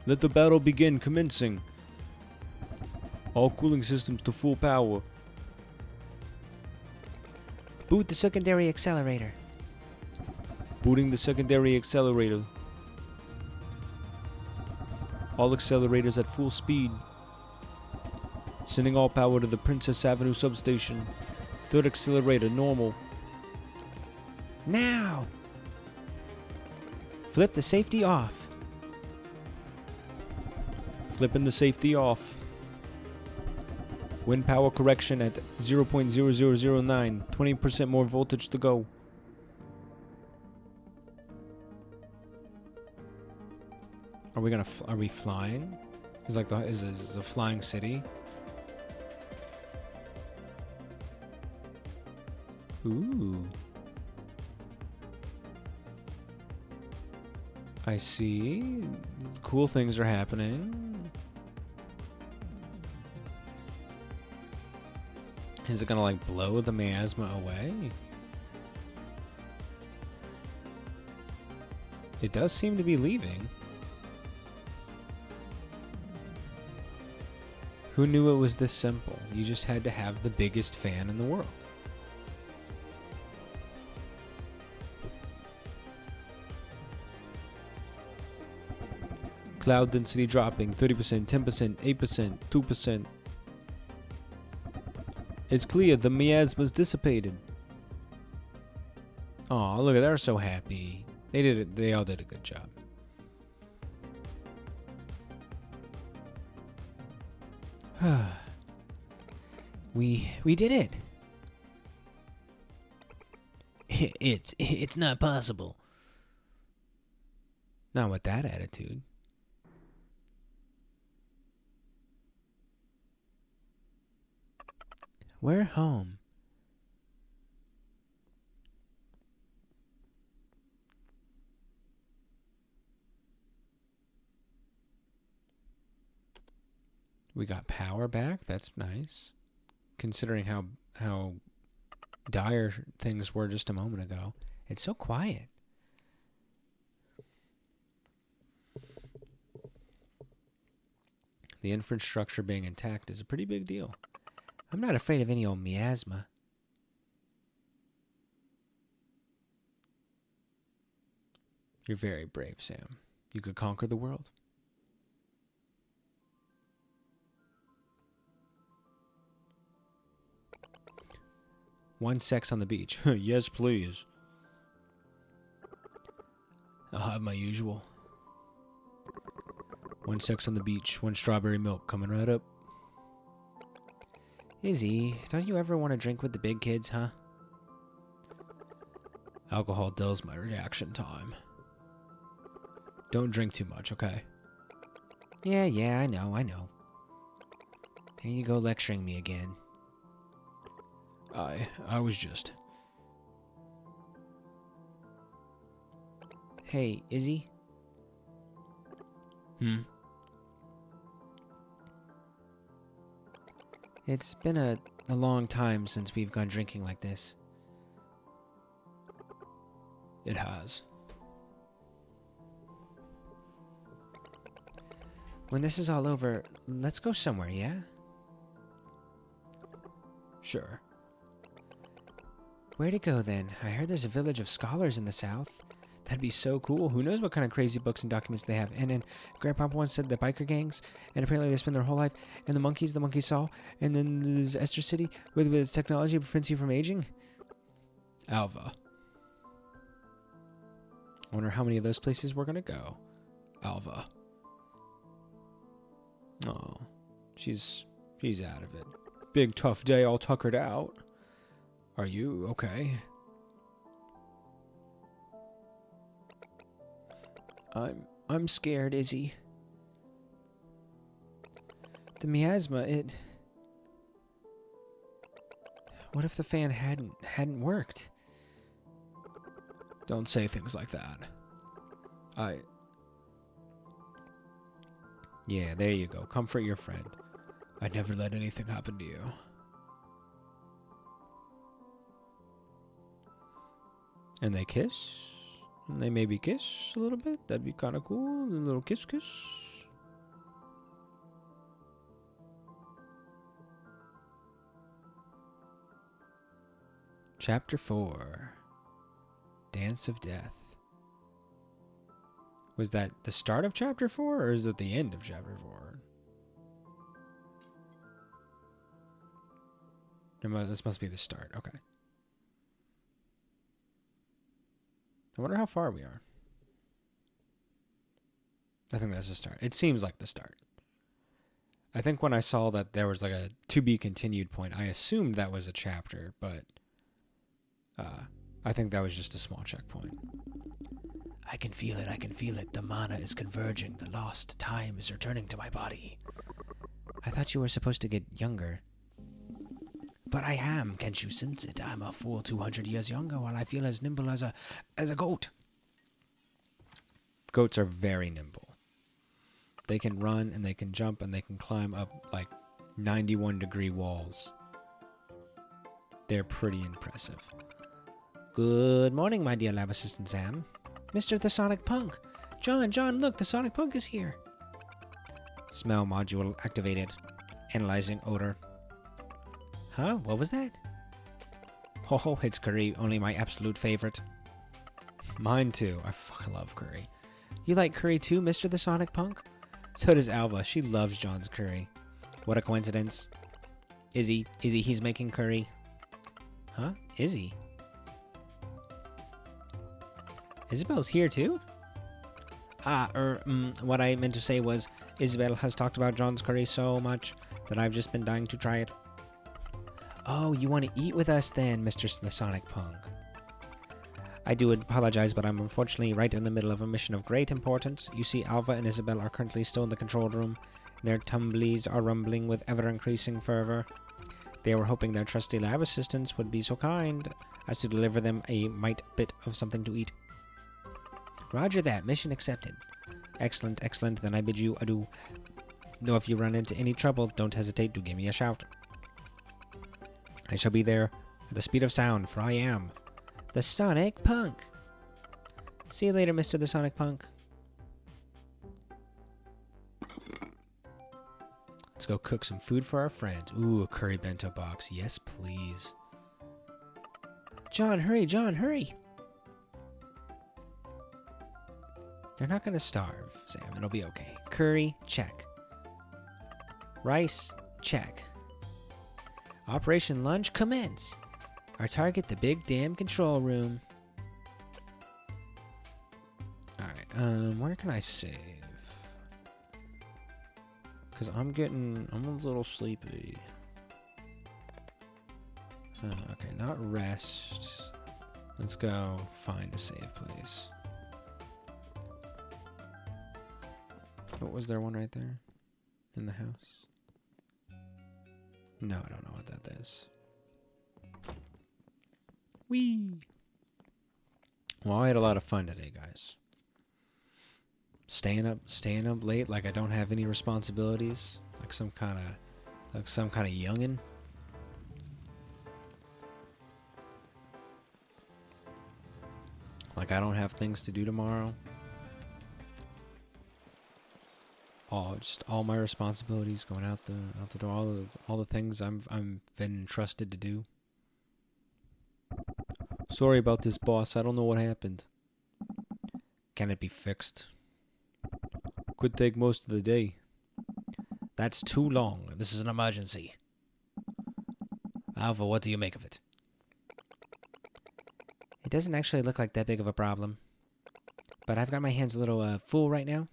Speaker 1: Let the battle begin, commencing. All cooling systems to full power.
Speaker 2: Boot the secondary accelerator.
Speaker 1: Booting the secondary accelerator. All accelerators at full speed. Sending all power to the Princess Avenue substation. Third accelerator, normal.
Speaker 2: Now! Flip the safety off.
Speaker 1: Flipping the safety off. Wind power correction at 0.0009. 20% more voltage to go. Are we gonna? Are we flying? Is like is a flying city? Ooh. I see. Cool things are happening. Is it gonna like blow the miasma away? It does seem to be leaving. Who knew it was this simple? You just had to have the biggest fan in the world. Cloud density dropping 30%, 10%, 8%, 2%. It's clear the miasma's dissipated. Aw, look at they're so happy. They did it. They all did a good job.
Speaker 2: We did it. It's not possible.
Speaker 1: Not with that attitude.
Speaker 2: We're home.
Speaker 1: We got power back. That's nice. Considering how dire things were just a moment ago.
Speaker 2: It's so quiet.
Speaker 1: The infrastructure being intact is a pretty big deal.
Speaker 2: I'm not afraid of any old miasma.
Speaker 1: You're very brave, Sam. You could conquer the world. One sex on the beach. Yes, please. I'll have my usual. One sex on the beach, one strawberry milk coming right up.
Speaker 2: Izzy, don't you ever want to drink with the big kids, huh?
Speaker 1: Alcohol dulls my reaction time. Don't drink too much, okay?
Speaker 2: Yeah, I know. Here you go lecturing me again.
Speaker 1: I was just...
Speaker 2: Hey, Izzy? It's been a long time since we've gone drinking like this.
Speaker 1: It has.
Speaker 2: When this is all over, let's go somewhere, yeah?
Speaker 1: Sure.
Speaker 2: Where to go then? I heard there's a village of scholars in the south. That'd be so cool. Who knows what kind of crazy books and documents they have. And then Grandpa once said the biker gangs, and apparently they spend their whole life. And the monkey saw. And then there's Esther City with its technology prevents you from aging.
Speaker 1: Alva.
Speaker 2: I wonder how many of those places we're going to go.
Speaker 1: Alva. Oh, she's out of it. Big tough day, all tuckered out. Are you okay?
Speaker 2: I'm scared, Izzy. The miasma, it... What if the fan hadn't worked?
Speaker 1: Don't say things like that. Yeah, there you go. Comfort your friend. I'd never let anything happen to you. And they kiss? And they maybe kiss a little bit? That'd be kind of cool. A little kiss. Chapter 4. Dance of Death. Was that the start of Chapter 4, or is it the end of Chapter 4? This must be the start. Okay. I wonder how far we are. I think that's the start. It seems like the start. I think when I saw that there was like a to be continued point, I assumed that was a chapter, but I think that was just a small checkpoint.
Speaker 2: I can feel it. The mana is converging. The lost time is returning to my body. I thought you were supposed to get younger. But I am, can't you sense it? I'm a full 200 years younger while I feel as nimble as a goat.
Speaker 1: Goats are very nimble. They can run and they can jump and they can climb up like 91-degree walls. They're pretty impressive.
Speaker 2: Good morning, my dear lab assistant Sam. Mr. the Sonic Punk. John, look, the Sonic Punk is here. Smell module activated. Analyzing odor. Huh? What was that? Oh, it's curry. Only my absolute favorite.
Speaker 1: Mine too. I fucking love curry.
Speaker 2: You like curry too, Mr. the Sonic Punk?
Speaker 1: So does Alva. She loves John's curry.
Speaker 2: What a coincidence. Izzy, he's making curry. Huh? Izzy? Isabel's here too? What I meant to say was, Isabel has talked about John's curry so much that I've just been dying to try it. Oh, you want to eat with us then, Mr. the Sonic Punk? I do apologize, but I'm unfortunately right in the middle of a mission of great importance. You see, Alva and Isabel are currently still in the control room. Their tumblies are rumbling with ever-increasing fervor. They were hoping their trusty lab assistants would be so kind as to deliver them a mite bit of something to eat. Roger that. Mission accepted. Excellent. Then I bid you adieu. Though if you run into any trouble, don't hesitate to give me a shout. I shall be there at the speed of sound, for I am the Sonic Punk. See you later, Mr. the Sonic Punk. let's go cook some food for our friends. Ooh, a curry bento box. Yes, please. John, hurry, John, hurry. They're not going to starve, Sam. It'll be okay. Curry, check. Rice, check. Operation Lunch, commence. Our target, the big damn control room. Alright, where can I save? Because I'm a little sleepy. Okay, not rest. Let's go find a save place. What was there one right there? In the house? No, I don't know what that is. Whee! Well, I had a lot of fun today, guys. Staying up late like I don't have any responsibilities, like some kind of youngin'. Like I don't have things to do tomorrow. All my responsibilities going out the door. All the things I've been entrusted to do. Sorry about this, boss. I don't know what happened. Can it be fixed? Could take most of the day. That's too long. This is an emergency. Alpha, what do you make of it? It doesn't actually look like that big of a problem. But I've got my hands a little full right now.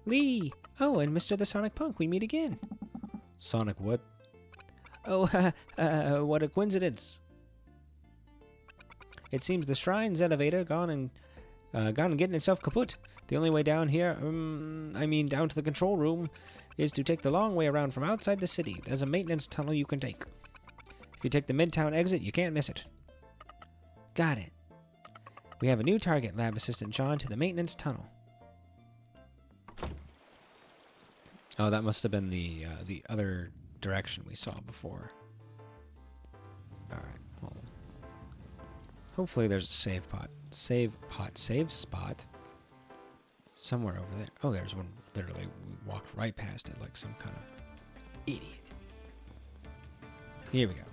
Speaker 2: Lee! Oh, and Mr. the Sonic Punk, we meet again. Sonic what? Oh, what a coincidence. It seems the Shrine's elevator gone and getting itself kaput. The only way down here, down to the control room, is to take the long way around from outside the city. There's a maintenance tunnel you can take. If you take the Midtown exit, you can't miss it. Got it. We have a new target, Lab Assistant John, to the maintenance tunnel. Oh, that must have been the other direction we saw before. All right. Well, hopefully there's a save spot somewhere over there. Oh, there's one. Literally, we walked right past it like some kind of idiot. Here we go.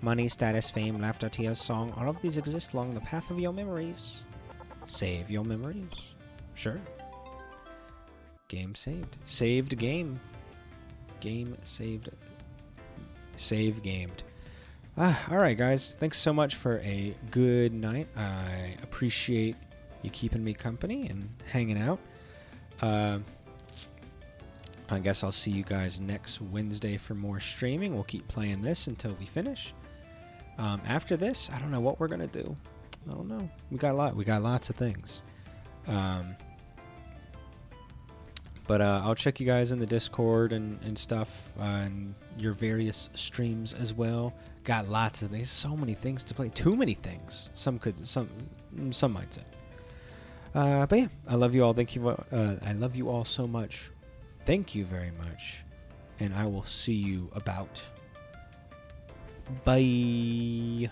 Speaker 2: Money, status, fame, laughter, tears, song. All of these exist along the path of your memories. Save your memories. Sure. Game saved. Saved game. Game saved. Save gamed. Alright, guys. Thanks so much for a good night. I appreciate you keeping me company and hanging out. I guess I'll see you guys next Wednesday for more streaming. We'll keep playing this until we finish. After this, I don't know what we're going to do. I don't know. We got lots of things. But I'll check you guys in the Discord and stuff and your various streams as well. Got lots of things. So many things to play. Too many things. Some might say. But yeah, I love you all. Thank you. I love you all so much. Thank you very much. And I will see you about. Bye.